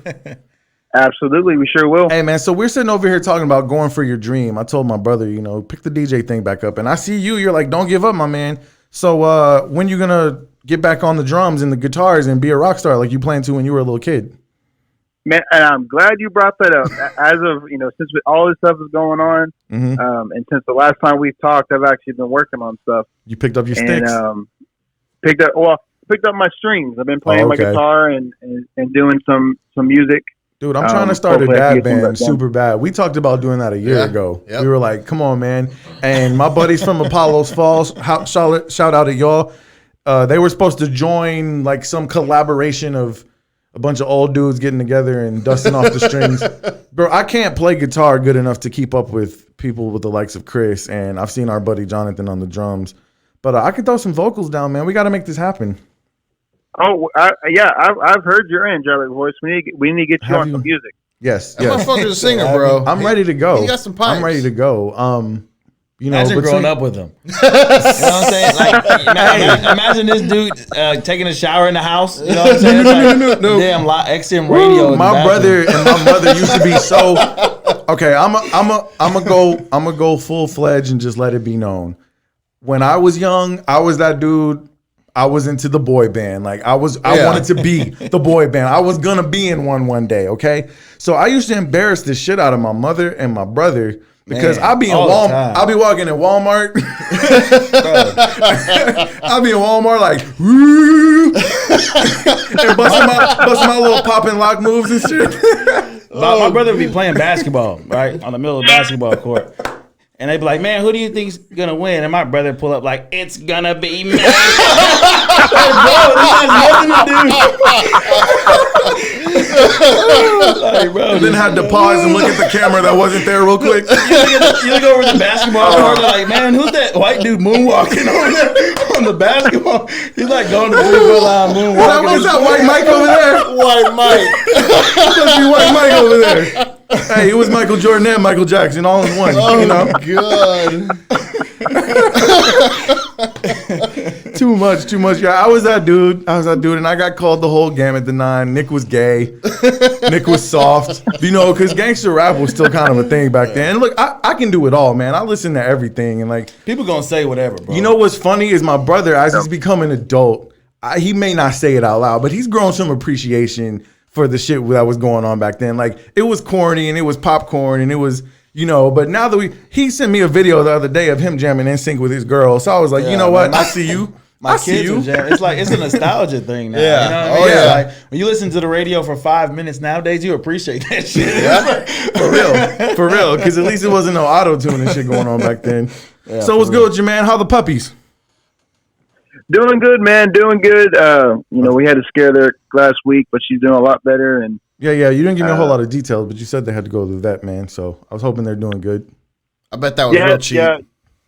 Absolutely, we sure will. Hey, man, so we're sitting over here talking about going for your dream. I told my brother, pick the DJ thing back up. And I see you're like, don't give up, my man. So when you going to get back on the drums and the guitars and be a rock star like you planned to when you were a little kid? Man, and I'm glad you brought that up. As of, since all this stuff is going on, Mm-hmm. and since the last time we've talked, I've actually been working on stuff. You picked up your And sticks? picked up my strings. I've been playing my okay. guitar and doing some music. Dude, I'm trying to start a hopefully I can dad get some of band that done. super bad. We talked about doing that a year Yeah. ago. Yep. We were like, come on, man. And my buddies from Apollo's Falls, shout out to y'all. They were supposed to join like some collaboration of a bunch of old dudes getting together and dusting off the strings. Bro, I can't play guitar good enough to keep up with people with the likes of Chris. And I've seen our buddy Jonathan on the drums. But I can throw some vocals down, man. We got to make this happen. Oh, I've heard your angelic voice. We need to get you Have on you- some music. Yes, That yes. motherfucker's a singer, bro. I'm ready to go. He got some pipes. I'm ready to go. Imagine but growing see- up with him. You know what I'm saying? Like, imagine this dude taking a shower in the house. You know what I'm saying? It's like, damn, XM radio. in the My bathroom. brother and my mother used to be so. Okay, I'm a go full fledged and just let it be known. When I was young, I was that dude. I was into the boy band. Like I wanted to be the boy band. I was gonna be in one day. Okay, so I used to embarrass the shit out of my mother and my brother. Because Man, I'll be in all the Walmart. time. I'll be walking in Walmart. I'll be in Walmart like, woo, and busting my little pop and lock moves and shit. My brother would be playing basketball, right, on the middle of the basketball court. And they'd be like, man, who do you think's gonna win? And my brother would pull up like, it's gonna be me. Like, bro, this has nothing to do. Like, bro, Then had to pause and look at the camera that wasn't there real quick. you look over the basketball court, you're like, man, who's that white dude moonwalking over there on the basketball? He's like going to the 3-foot line moonwalking. What's that white Mike over there? White Mike. Must be white Mike over there. Hey, it was Michael Jordan and Michael Jackson all in one. Oh, you know? God. Too much. Yeah, I was that dude, and I got called the whole gamut, the 9. Nick was gay. Nick was soft. You know, because gangster rap was still kind of a thing back then. And look, I can do it all, man. I listen to everything. And like, People gonna say whatever, bro. you know what's funny is my brother, as he's become an adult, he may not say it out loud, but he's grown some appreciation for the shit that was going on back then. Like, it was corny and it was popcorn and it was, you know, but now that he sent me a video the other day of him jamming NSYNC with his girl. So I was like, you know what? I see you. My kids are jamming. It's like, it's a nostalgia thing now. Yeah. You know what I mean? Oh, yeah. Like, when you listen to the radio for 5 minutes nowadays, you appreciate that shit. For real. Because at least it wasn't no auto-tune and shit going on back then. Yeah, so what's good with you, man? How the puppies? Doing good, man. Doing good. We had to scare her last week, but she's doing a lot better. And Yeah. You didn't give me a whole lot of details, but you said they had to go to the vet, man. So I was hoping they're doing good. I bet that was real cheap.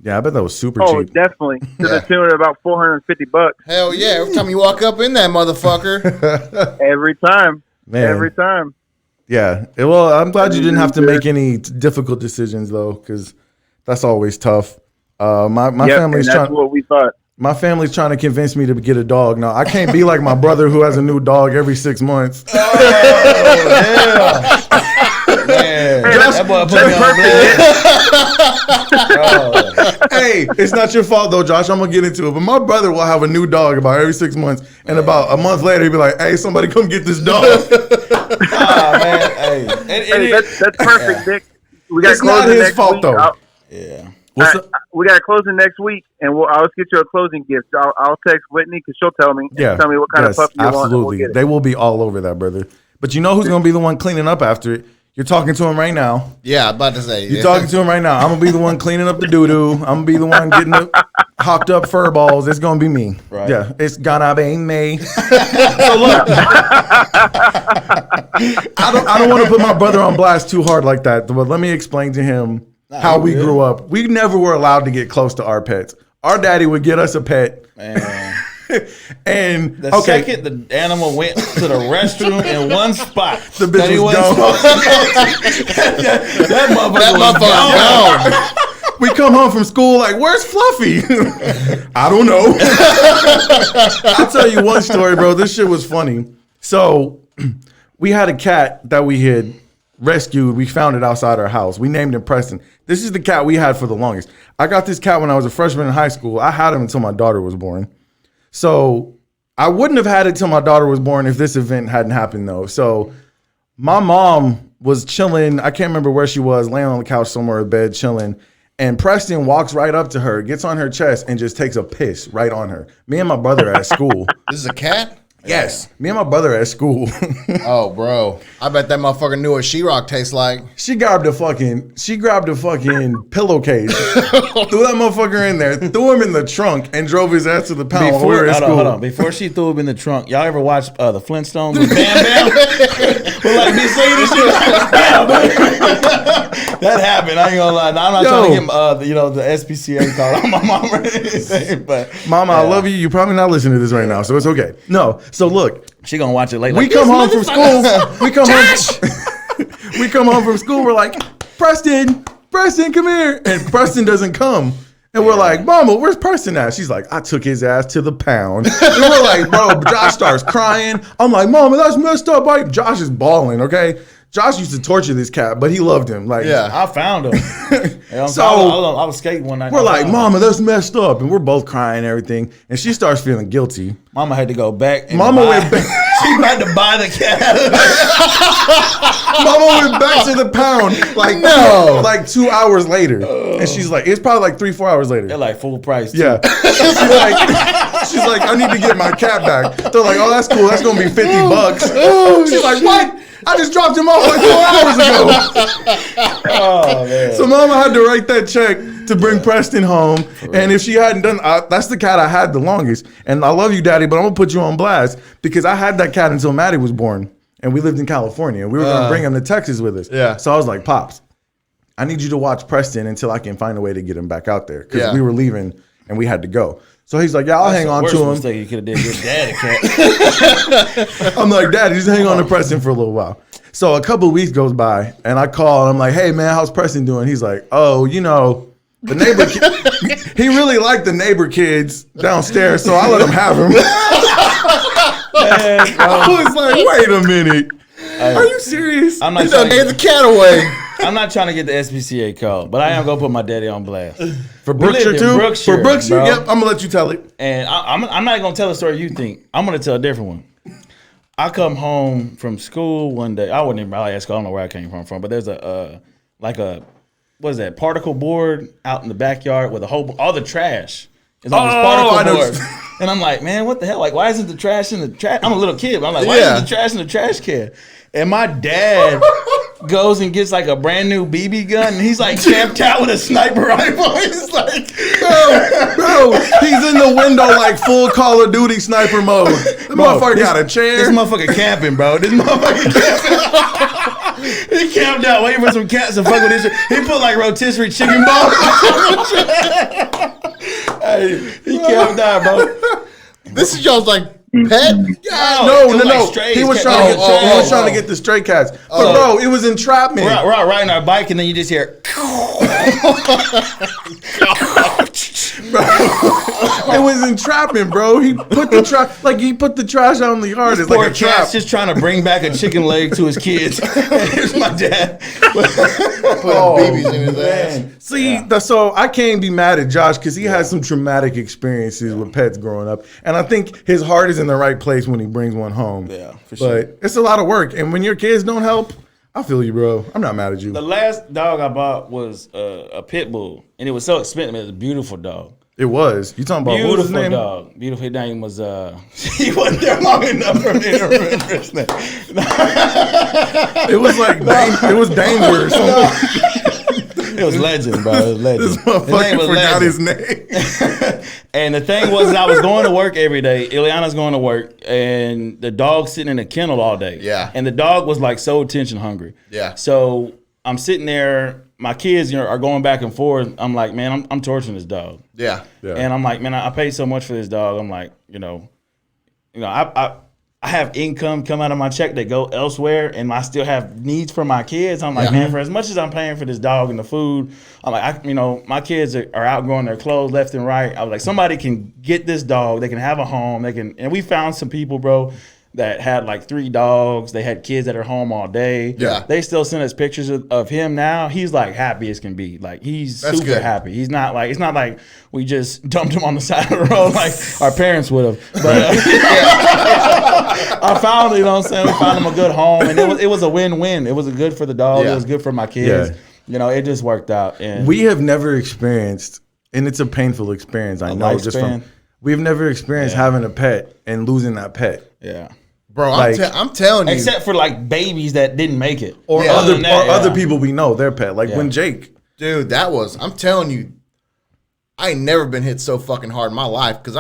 Yeah, I bet that was super cheap. Definitely. To the tune of about $450. Hell yeah. Every time you walk up in that motherfucker. Every time. Man. Every time. Yeah. Well, I'm glad you didn't have to make any difficult decisions, though, because that's always tough. My family's that's trying. what we thought. My family's trying to convince me to get a dog. No, I can't be like my brother who has a new dog every 6 months. Man, that boy put me on blast. Hey, it's not your fault though, Josh. I'm gonna get into it. But my brother will have a new dog about every 6 months, and about a month later, he'll be like, "Hey, somebody come get this dog." Man, That's perfect, Dick. We got It's not his fault though. yeah. We got closing next week, and I'll get you a closing gift. I'll text Whitney because she'll tell me. Yeah, Tell me what kind of puppy you want. Absolutely, And we'll get it. they will be all over that, brother. But you know who's gonna be the one cleaning up after it? You're talking to him right now. Yeah, I'm about to say. You're talking to him right now. I'm gonna be the one cleaning up the doo doo. I'm gonna be the one getting the hocked up fur balls. It's gonna be me. Right. Yeah, it's gonna be me. So look, I don't want to put my brother on blast too hard like that. But let me explain to him how we grew up. We never were allowed to get close to our pets. Our daddy would get us a pet. Man. And The second the animal went to the restroom in one spot, the bitch was gone. that motherfucker That motherfucker gone. We come home from school like, where's Fluffy? I don't know. I'll tell you one story, bro. This shit was funny. So we had a cat that we had rescued. We found it outside our house. We named him Preston. This is the cat we had for the longest. I got this cat when I was a freshman in high school. I had him until my daughter was born. So I wouldn't have had it till my daughter was born if this event hadn't happened, though. So my mom was chilling. I can't remember where she was, laying on the couch somewhere in bed, chilling. And Preston walks right up to her, gets on her chest, and just takes a piss right on her. Me and my brother at school. This is a cat? Yes. Me and my brother at school. Oh, bro. I bet that motherfucker knew what She-Rock tastes like. She grabbed a fucking pillowcase, threw that motherfucker in there, threw him in the trunk, and drove his ass to the pound while we were at school. Hold on. Before she threw him in the trunk, y'all ever watch the Flintstones with Bam Bam? But like me saying this shit, Bam Bam. That happened. I ain't gonna lie. Now, I'm not trying to get the SPCA call on my mom or anything. But Mama, I love you. You're probably not listening to this right now, so it's okay. No. So look, she gonna watch it later. We come home from school. We come home from school. We're like, Preston, come here. And Preston doesn't come. And we're like, Mama, where's Preston at? She's like, I took his ass to the pound. And we're like, bro, Josh starts crying. I'm like, Mama, that's messed up. Like, Josh is bawling, okay? Josh used to torture this cat, but he loved him. Like, yeah, I found him. So I was skating one night. We're like, Mama, that's messed up. And we're both crying and everything. And she starts feeling guilty. Mama had to go back. Mama went back. She had to buy the cat. Mama went back to the pound like 2 hours later. And she's like, it's probably like 3-4 hours later. They're like full price. Too. Yeah. She's like, I need to get my cat back. They're like, oh, that's cool. That's going to be $50. She's like, what? I just dropped him off like 4 hours ago. Oh, man. So Mama had to write that check to bring Preston home. And if she hadn't done, that's the cat I had the longest. And I love you, Daddy, but I'm going to put you on blast because I had that cat until Maddie was born. And we lived in California. We were going to bring him to Texas with us. Yeah. So I was like, Pops, I need you to watch Preston until I can find a way to get him back out there. Because we were leaving and we had to go. So he's like, yeah, I'll hang on to him. You could have did your dad a cat. I'm like, Daddy, just hang on to Preston for a little while. So a couple of weeks goes by, and I call, and I'm like, "Hey man, how's Preston doing?" He's like, "Oh, you know, the neighbor. He really liked the neighbor kids downstairs, so I let him have him." I was like, "Wait a minute, are you serious?" I'm not He trying done gave to the cat away. I'm not trying to get the SPCA call, but I am gonna put my daddy on blast. For We lived Brookshire in too. Brookshire, For Brookshire, bro. yep. I'm gonna let you tell it. And I'm not gonna tell the story you think. I'm gonna tell a different one. I come home from school one day. I wasn't even probably at school. I don't know where I came from, but there's a what is that, particle board out in the backyard with all the trash is on this I particle know. board. And I'm like, man, what the hell? Like, why isn't the trash in the trash? I'm a little kid, but I'm like, why Yeah. isn't the trash in the trash can? And my dad goes and gets like a brand new BB gun, and he's like camped out with a sniper rifle. He's like, Bro, he's in the window like full Call of Duty sniper mode. The motherfucker got a chair. This motherfucker camping, bro. This motherfucker camping. He camped out waiting for some cats to fuck with his shit. He put like rotisserie chicken balls. Hey, he camped out, bro. This is y'all's like pet. No. Like strays, He was cat- trying. oh, He was trying to get the stray cats. But bro, it was entrapment. We're out riding our bike, and then you just hear. It was entrapment, bro. He put the trash out in the yard. It's Poor like a trap. cat's just trying to bring back a chicken leg to his kids. Here's my dad. Putting BBs in his ass. See, so I can't be mad at Josh because he had some traumatic experiences with pets growing up, and I think his heart is in the right place when he brings one home. Yeah, for sure. But it's a lot of work, and when your kids don't help, I feel you, bro. I'm not mad at you. The last dog I bought was a pit bull, and it was so expensive. It was a beautiful dog. It was. You talking about what was his Beautiful name? dog. Beautiful. His name was. He wasn't there long enough for me to remember his name. It was like it was Danger or something. It was Legend, bro. It was Legend. This motherfucker forgot his name. And the thing was, I was going to work every day. Ileana's going to work, and the dog's sitting in a kennel all day. Yeah. And the dog was like so attention hungry. Yeah. So I'm sitting there. My kids are going back and forth. I'm like, man, I'm torturing this dog. Yeah. And I'm like, man, I paid so much for this dog. I'm like, I have income come out of my check that go elsewhere, and I still have needs for my kids. I'm like, man, for as much as I'm paying for this dog and the food, I'm like, my kids are outgrowing their clothes left and right. I was like, somebody can get this dog. They can have a home. And we found some people, bro, that had like 3 dogs. They had kids that are home all day. Yeah. They still send us pictures of him now. He's like happy as can be. Like he's That's super good. happy. He's not like, it's not like we just dumped him on the side of the road like our parents would have. But I found, we found him a good home, and it was a win-win. It was good for the dog. Yeah. It was good for my kids. Yeah. It just worked out. And We have never experienced, and it's a painful experience. I know, just lifespan. from we've never experienced having a pet and losing that pet. yeah. Bro, Like- I'm telling you. Except for like babies that didn't make it. Or Yeah. other Other than that, other yeah. people we know, their pet. Like Yeah. when Jake. Dude, I'm telling you, I ain't never been hit so fucking hard in my life because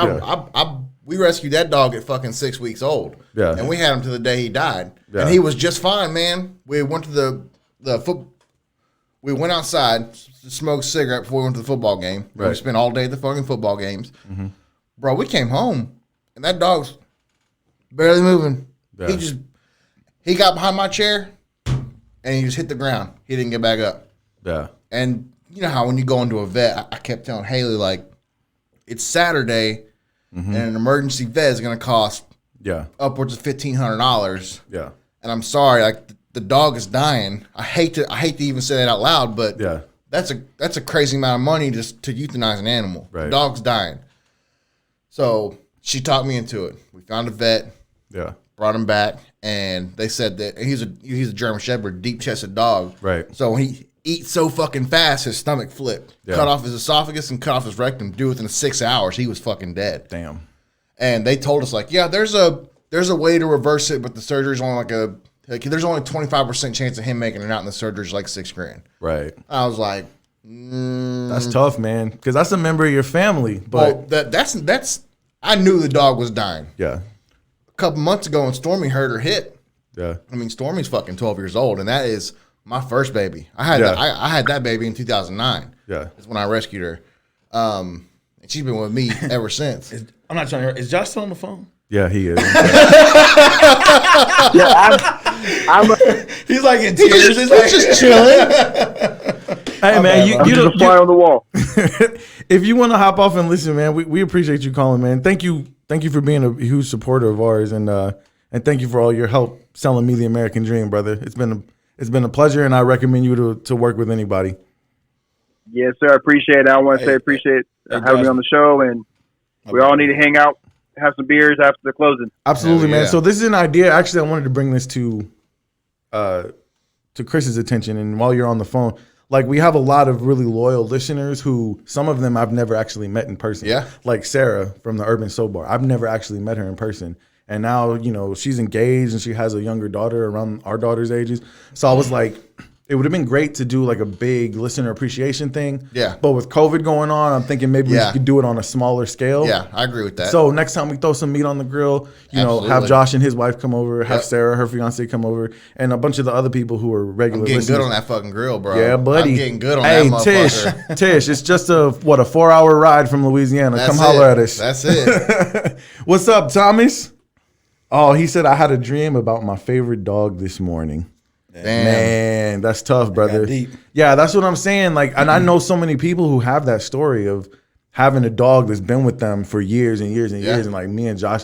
we rescued that dog at fucking 6 weeks old. Yeah. And we had him to the day he died. Yeah. And he was just fine, man. We went to we went outside to smoke a cigarette before we went to the football game. Right. We spent all day at the fucking football games. Bro, we came home and that dog's barely moving. Yeah. He got behind my chair and he just hit the ground. He didn't get back up. Yeah. And you know how when you go into a vet, I kept telling Haley, like, it's Saturday and an emergency vet is going to cost Yeah. upwards of $1,500. Yeah. And I'm sorry, like, the dog is dying. I hate to even say that out loud, but Yeah. that's a crazy amount of money just to euthanize an animal. Right. The dog's dying. So she talked me into it. We found a vet, Yeah. brought him back, and they said that he's a German Shepherd, deep-chested dog. Right. So when he eats so fucking fast, his stomach flipped. Yeah. Cut off his esophagus and cut off his rectum. Dude, within 6 hours, he was fucking dead. Damn. And they told us, like, yeah, there's a way to reverse it, but the surgery's only there's only 25% chance of him making it out, and the surgery's like $6,000. Right. I was like, That's tough, man. Because that's a member of your family. But well, that's I knew the dog was dying. yeah. A couple months ago when Stormy hurt her hip, Yeah. I mean, Stormy's fucking 12 years old, and that is my first baby. I had that baby in 2009. Yeah. That's when I rescued her. And she's been with me ever since. I'm not trying to hear. Is Josh still on the phone? Yeah, he is. He's like in tears. He's like just chilling. Hey man, I'm just a fly on the wall. if you want to hop off and listen, man, we appreciate you calling, man. Thank you for being a huge supporter of ours, and thank you for all your help selling me the American dream, brother. It's been a pleasure, and I recommend you to work with anybody. Yes, sir. I appreciate it. I want to say appreciate having me on the show, and we all need to hang out, have some beers after the closing. Absolutely, man. Yeah. So this is an idea. Actually, I wanted to bring this to Chris's attention, and while you're on the phone. Like, we have a lot of really loyal listeners who, some of them I've never actually met in person. Yeah. Like Sarah from the Urban Soul Bar. I've never actually met her in person. And now, she's engaged and she has a younger daughter around our daughter's ages. So I was like, it would have been great to do like a big listener appreciation thing. Yeah. But with COVID going on, I'm thinking maybe we could do it on a smaller scale. Yeah, I agree with that. So next time we throw some meat on the grill, Absolutely. have Josh and his wife come over, have Sarah, her fiance, come over, and a bunch of the other people who are regular I'm getting listeners. good on that fucking grill, bro. Yeah, buddy. I'm getting good on hey, that motherfucker. Tish, it's just a 4-hour ride from Louisiana. That's Come holler at us. That's it. What's up, Thomas? Oh, he said I had a dream about my favorite dog this morning. Damn. Man, that's tough, brother. deep. Yeah, that's what I'm saying. Like, and I know so many people who have that story of having a dog that's been with them for years and years and years. And like me and Josh,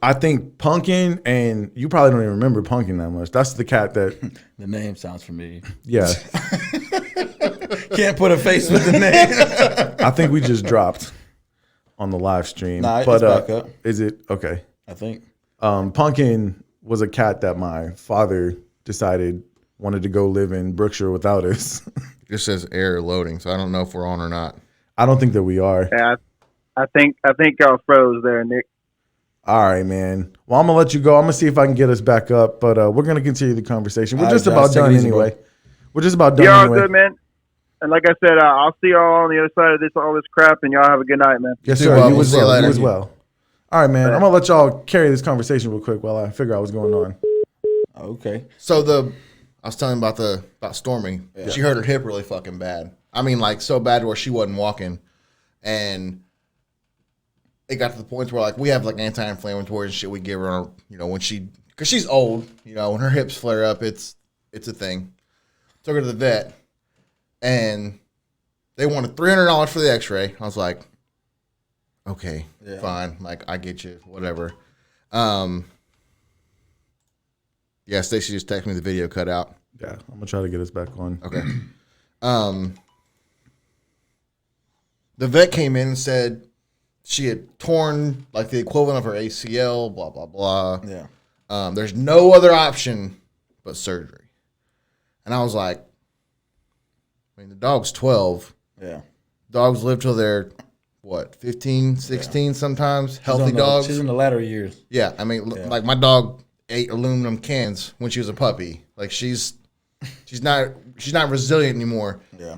I think Punkin, and you probably don't even remember Punkin that much. That's the cat that, the name sounds familiar. yeah. Can't put a face with the name. I think we just dropped on the live stream. Nah, but it's back up. Is it okay? I think. Punkin was a cat that my father decided wanted to go live in Brookshire without us. It just says error loading, so I don't know if we're on or not. I don't think that we are. Yeah, I think y'all froze there, Nick. All right, man. Well, I'm gonna let you go. I'm gonna see if I can get us back up, but we're gonna continue the conversation. We're All just right, about Josh, take done it easy, anyway. bro. We're just about done You're all anyway. good, man. And like I said, I'll see y'all on the other side of all this crap, and y'all have a good night, man. Yes, too, sir. bub. You We'll as see you well. You later. as well. All right, man. I'm gonna let y'all carry this conversation real quick while I figure out what's going on. Okay. So I was telling about Stormy. She hurt her hip really fucking bad. I mean, like so bad where she wasn't walking, and it got to the point where like we have like anti-inflammatories and shit we give her, because she's old, when her hips flare up, it's a thing. Took her to the vet, and they wanted $300 for the X-ray. I was like, okay, fine, like I get you, whatever. Yeah, Stacey just texted me the video cut out. Yeah, I'm gonna try to get us back on. Okay. The vet came in and said she had torn like the equivalent of her ACL, blah, blah, blah. Yeah. There's no other option but surgery. And I was like, the dog's 12. Yeah. Dogs live till they're, 15, 16 sometimes? Healthy dogs. She's in the latter years. Yeah, like my dog ate aluminum cans when she was a puppy. Like she's not resilient anymore. Yeah.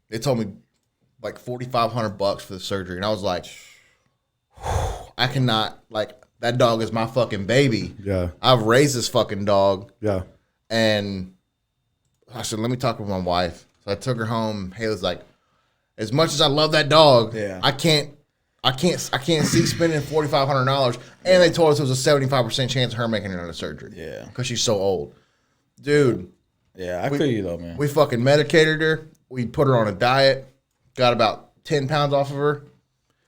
They told me like $4,500 for the surgery, and I was like, I cannot. Like that dog is my fucking baby. Yeah. I've raised this fucking dog, Yeah. and I said, let me talk with my wife. So I took her home. Haley's like, as much as I love that dog, I can't see spending $4,500. And they told us there was a 75% chance of her making another surgery. Yeah. Because she's so old. Dude. Yeah, I feel you though, man. We fucking medicated her. We put her on a diet. Got about 10 pounds off of her.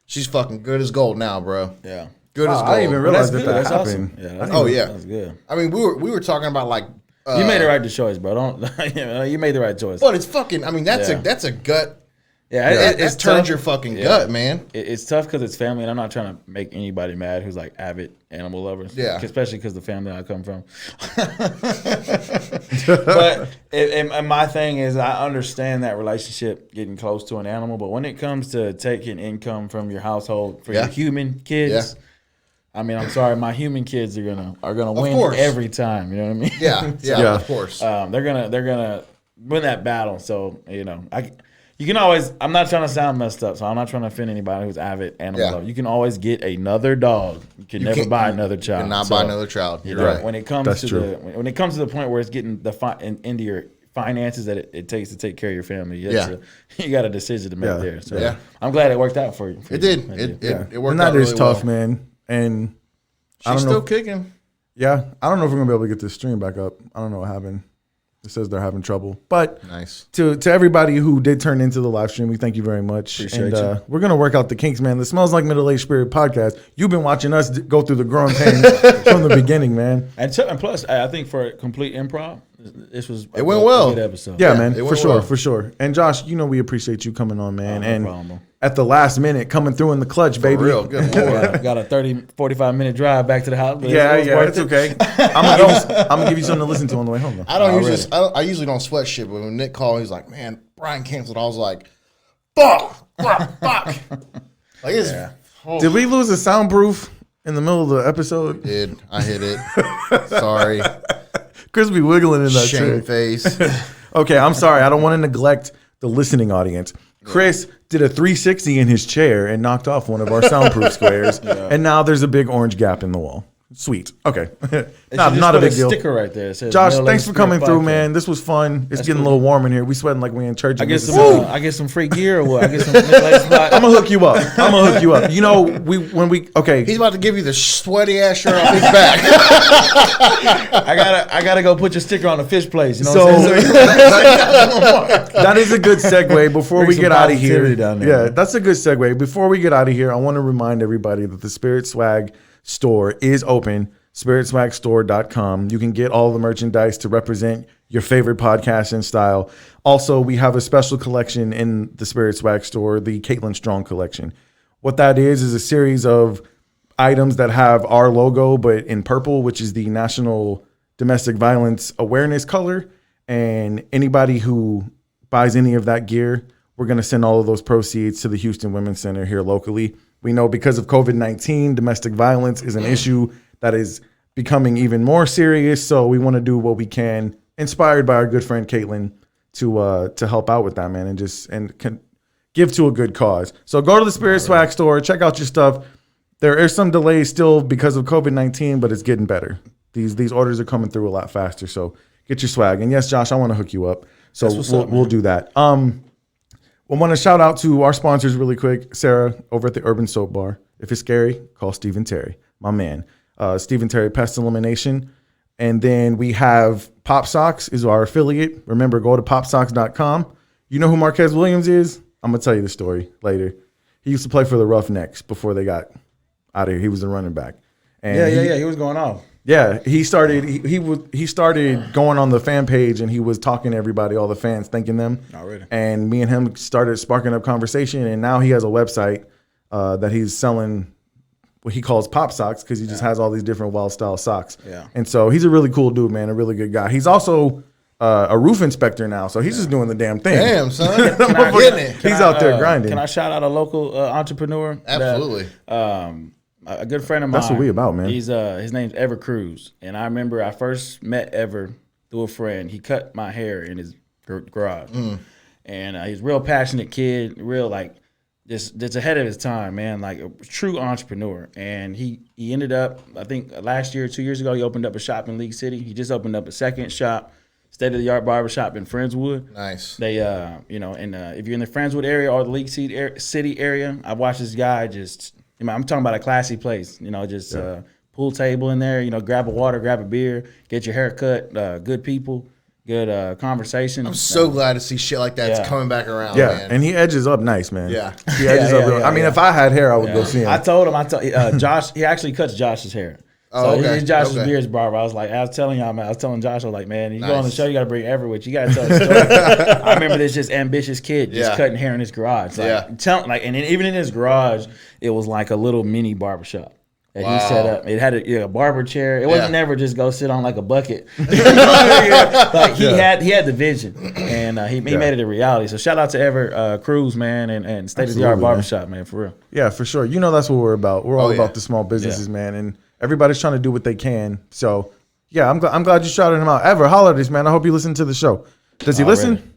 She's fucking good as gold now, bro. Yeah. Good as gold. I didn't even realize That's that good. That's happened. awesome. Yeah. Oh, yeah. That's good. I mean, we were talking about like You made the right choice, bro. Don't you made the right choice. but it's fucking. I mean, that's Yeah. a gut. Yeah, That it's turns tough. your fucking gut, man. It's tough because it's family, and I'm not trying to make anybody mad who's like avid animal lovers. Yeah. Especially because the family I come from. But and my thing is, I understand that relationship getting close to an animal, but when it comes to taking income from your household for your human kids, I mean, I'm sorry, my human kids are gonna win course. every time. You know what I mean? Yeah, Yeah. of course. They're gonna win that battle. So you can always. I'm not trying to sound messed up, so I'm not trying to offend anybody who's avid animal Yeah. lover. You can always get another dog. You can never buy another child. Cannot So, buy another child. you You're know, right. When it comes That's to true. when it comes to the point where it's getting into your finances that it takes to take care of your family, you got a decision to make Yeah. there. So Yeah. I'm glad it worked out for you. It did. It did. It worked And that out is really tough, well. man. And I She's don't still know. kicking. Yeah, I don't know if we're gonna be able to get this stream back up. I don't know what happened. It says they're having trouble. But Nice. to everybody who did turn into the live stream, we thank you very much. Appreciate and we're gonna work out the kinks, man. The Smells Like Middle-Aged Spirit podcast. You've been watching us go through the growing pains from the beginning, man. And plus, I think for complete improv, this was It went well. a good episode. Yeah, man, it for went sure, well. for sure. And Josh, you know we appreciate you coming on, man. No and problem, bro. at the last minute, coming through in the clutch, baby. For real. Good lord. Got a 30, 45-minute drive back to the house. But Yeah, it was yeah, worth it's it. okay. I'm gonna give you something to listen to on the way home, though. I usually don't sweat shit, but when Nick called, he's like, "Man, Brian canceled." I was like, "Fuck, fuck." Like it's. Oh. Did we lose a soundproof in the middle of the episode? Did I hit it? Sorry. Chris be wiggling in that Shame chair. face. Okay, I'm sorry. I don't want to neglect the listening audience. Chris did a 360 in his chair and knocked off one of our soundproof squares, and now there's a big orange gap in the wall. Sweet. Okay. not a big deal. Sticker right there. It says Josh, Middle thanks Aged for coming Spirit through, Podcast. man. This was fun. It's getting a little warm in here. We sweating like we in church. I in get some. Mississippi. I get some free gear or what? I get some Middle-Aged Spot. I'm gonna hook you up. You know, okay. He's about to give you the sweaty ass shirt off his back. I gotta go put your sticker on the fish place. You know So what I'm saying? that is a good segue before Bring we some get out of here. positivity down there, Yeah, man. that's a good segue. Before we get out of here, I want to remind everybody that the Spirit Swag store is open. SpiritSwagStore.com. You can get all the merchandise to represent your favorite podcasting style. Also, we have a special collection in the Spirit Swag store, the Caitlin Strong collection. What that is a series of items that have our logo, but in purple, which is the National Domestic Violence Awareness color. And anybody who buys any of that gear, we're going to send all of those proceeds to the Houston Women's Center here locally. We know because of COVID-19, domestic violence is an issue that is becoming even more serious. So we want to do what we can, inspired by our good friend Caitlin, to help out with that, man, and give to a good cause. So go to the Spirit Swag store, check out your stuff. There are some delays still because of COVID-19, but it's getting better. These orders are coming through a lot faster. So get your swag. And yes, Josh, I want to hook you up. So we'll do that. I want to shout out to our sponsors really quick. Sarah over at the Urban Soap Bar. If it's scary, call Stephen Terry, my man. Stephen Terry Pest Elimination. And then we have Pop Socks is our affiliate. Remember, go to popsocks.com. You know who Marquez Williams is? I'm going to tell you the story later. He used to play for the Roughnecks before they got out of here. He was a running back. And He was going off. Yeah, he started going on the fan page and he was talking to everybody, all the fans, thanking them. Already. And me and him started sparking up conversation, and now he has a website that he's selling what he calls Pop Socks because he just has all these different wild style socks. Yeah. And so he's a really cool dude, man, a really good guy. He's also a roof inspector now, so he's just doing the damn thing. Damn, son. I- Getting it. He's out there grinding. Can I shout out a local entrepreneur? Absolutely. A good friend of mine. That's what we about, man. He's his name's Ever Cruz, and I remember I first met Ever through a friend. He cut my hair in his garage, and he's a real passionate kid, real just ahead of his time, man. Like a true entrepreneur, and he ended up, I think last year, 2 years ago, he opened up a shop in League City. He just opened up a second shop, state-of-the-art barbershop in Friendswood. Nice. They, if you're in the Friendswood area or the League City area, I've watched this guy just. I'm talking about a classy place, pool table in there, grab a water, grab a beer, get your hair cut, good people, good conversation. I'm so glad to see shit like that's Yeah. coming back around, Yeah, man. and he edges up nice, man. Yeah. He edges Yeah, up real. yeah, I mean, yeah. if I had hair, I would go see him. I told him, Josh, he actually cuts Josh's hair. Oh, okay. He's Josh's Okay. beard's barber. I was telling y'all, man, I was telling Josh, I was like, man, you go on the Nice. show, you got to bring Ever with you. You got to tell the story. I remember this just ambitious kid just Yeah. cutting hair in his garage. Yeah. And then even in his garage, it was like a little mini barbershop that he set Wow. up. It had a barber chair. It wasn't Yeah. never just go sit on like a bucket. Like he had the vision, and he made it a reality. So shout out to Ever Cruz, man, and state of the art Absolutely, man. barbershop, man, for real. Yeah, for sure. That's what we're about. We're all Oh, yeah. about the small businesses, Yeah. man, and everybody's trying to do what they can. So, yeah, I'm glad you shouted him out. Ever, holler at this, man. I hope you listen to the show. Does he listen?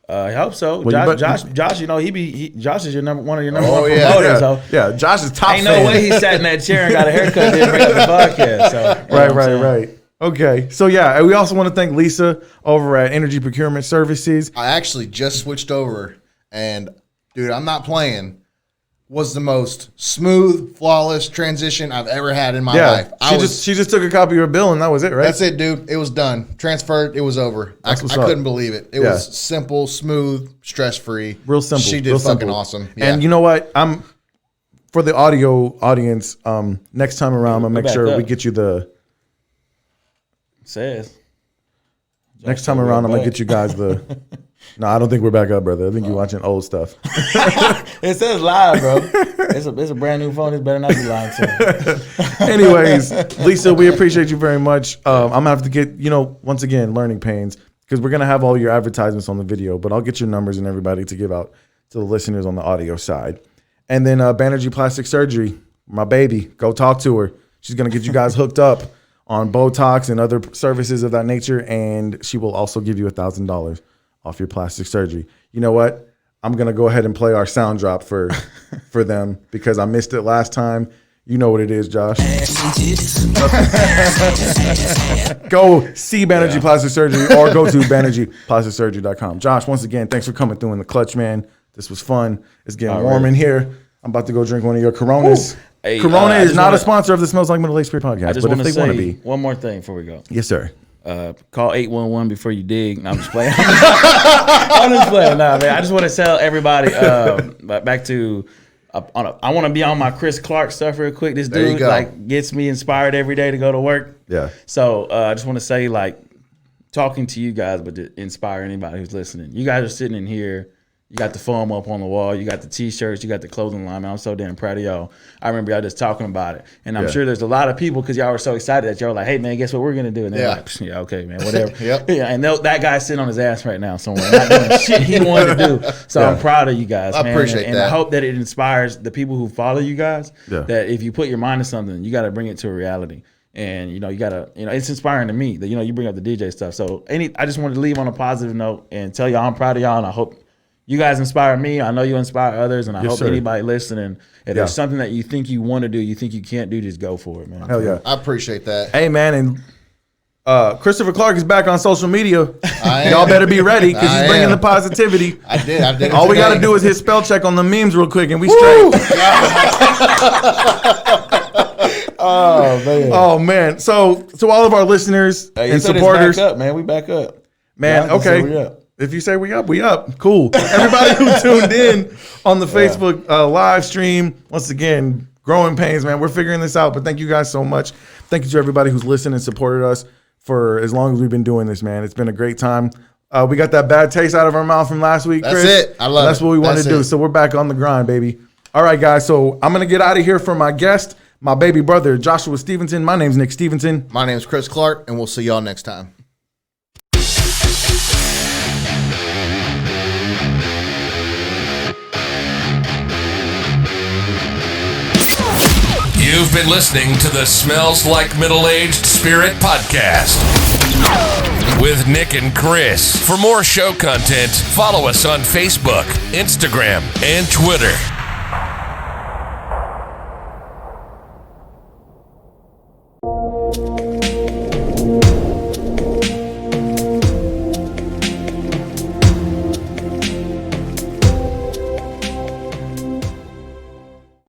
I hope so. Well, you Josh, bet- Josh, Josh is one of your number Oh, one yeah. promoters. Yeah, So yeah. Josh is top ain't no fan. way he sat in that chair and got a haircut and didn't bring up the podcast. So, you know what I'm saying? Right. Okay, so yeah, and we also want to thank Lisa over at Energy Procurement Services. I actually just switched over, and dude, I'm not playing. was the most smooth, flawless transition I've ever had in my life. She just took a copy of her bill and that was it, right? That's it, dude. It was done. Transferred. It was over. I couldn't believe it. It was simple, smooth, stress-free. Real simple. She did real fucking simple. awesome. Yeah. And you know what? For the audio audience, next time around, I'm going to make sure we get you the... Next time around, I'm going to get you guys the... No, I don't think we're back up, brother. I think you're watching old stuff. It says live, bro. It's a brand new phone. It better not be lying to me. Anyways, Lisa, we appreciate you very much. I'm going to have to get, once again, learning pains, because we're going to have all your advertisements on the video, but I'll get your numbers and everybody to give out to the listeners on the audio side. And then Banerjee Plastic Surgery, my baby, go talk to her. She's going to get you guys hooked up on Botox and other services of that nature, and she will also give you $1,000 off your plastic surgery. You know what? I'm going to go ahead and play our sound drop for them because I missed it last time. You know what it is, Josh. Go see Banerjee Plastic Surgery or go to BanerjeePlasticSurgery.com. Josh, once again, thanks for coming through in the clutch, man. This was fun. It's getting warm in here. I'm about to go drink one of your Coronas. Hey, Corona is not a sponsor of the Smells Like Middle Age Spirit podcast, but if they want to be. One more thing before we go. Yes, sir. Call 811 before you dig. No, I'm just playing. I'm just playing. Nah, man. I just want to tell everybody. Back to, I want to be on my Chris Clark stuff real quick. This dude gets me inspired every day to go to work. Yeah. So I just want to say, talking to you guys, but to inspire anybody who's listening. You guys are sitting in here. You got the foam up on the wall. You got the T-shirts. You got the clothing line. Man, I'm so damn proud of y'all. I remember y'all just talking about it. And I'm sure there's a lot of people because y'all were so excited that y'all were like, hey, man, guess what we're going to do? And they're like, yeah, okay, man, whatever. Yep. Yeah, and that guy's sitting on his ass right now somewhere. Not doing shit he wanted to do. So I'm proud of you guys, man. I appreciate and that. I hope that it inspires the people who follow you guys that if you put your mind to something, you got to bring it to a reality. And, you got to, it's inspiring to me that, you bring up the DJ stuff. So I just wanted to leave on a positive note and tell y'all I'm proud of y'all, and I hope you guys inspire me. I know you inspire others, and I hope anybody listening, if there's something that you think you want to do, you think you can't do, just go for it, man. Hell yeah. I appreciate that. Hey, man, and Christopher Clark is back on social media. Y'all better be ready because he's bringing the positivity. I did. All we got to do is hit spell check on the memes real quick, and we straight. Oh, man. So to all of our listeners and supporters. Back up, man. We back up. Man, okay. If you say we up, we up. Cool. Everybody who tuned in on the Facebook live stream, once again, growing pains, man. We're figuring this out, but thank you guys so much. Thank you to everybody who's listened and supported us for as long as we've been doing this, man. It's been a great time. We got that bad taste out of our mouth from last week, Chris. That's it. I love it. That's what we wanted to do. So we're back on the grind, baby. All right, guys. So I'm going to get out of here for my guest, my baby brother, Joshua Stevenson. My name's Nick Stevenson. My name's Chris Clark, and we'll see y'all next time. You've been listening to the Smells Like Middle-Aged Spirit podcast with Nick and Chris. For more show content, follow us on Facebook, Instagram, and Twitter.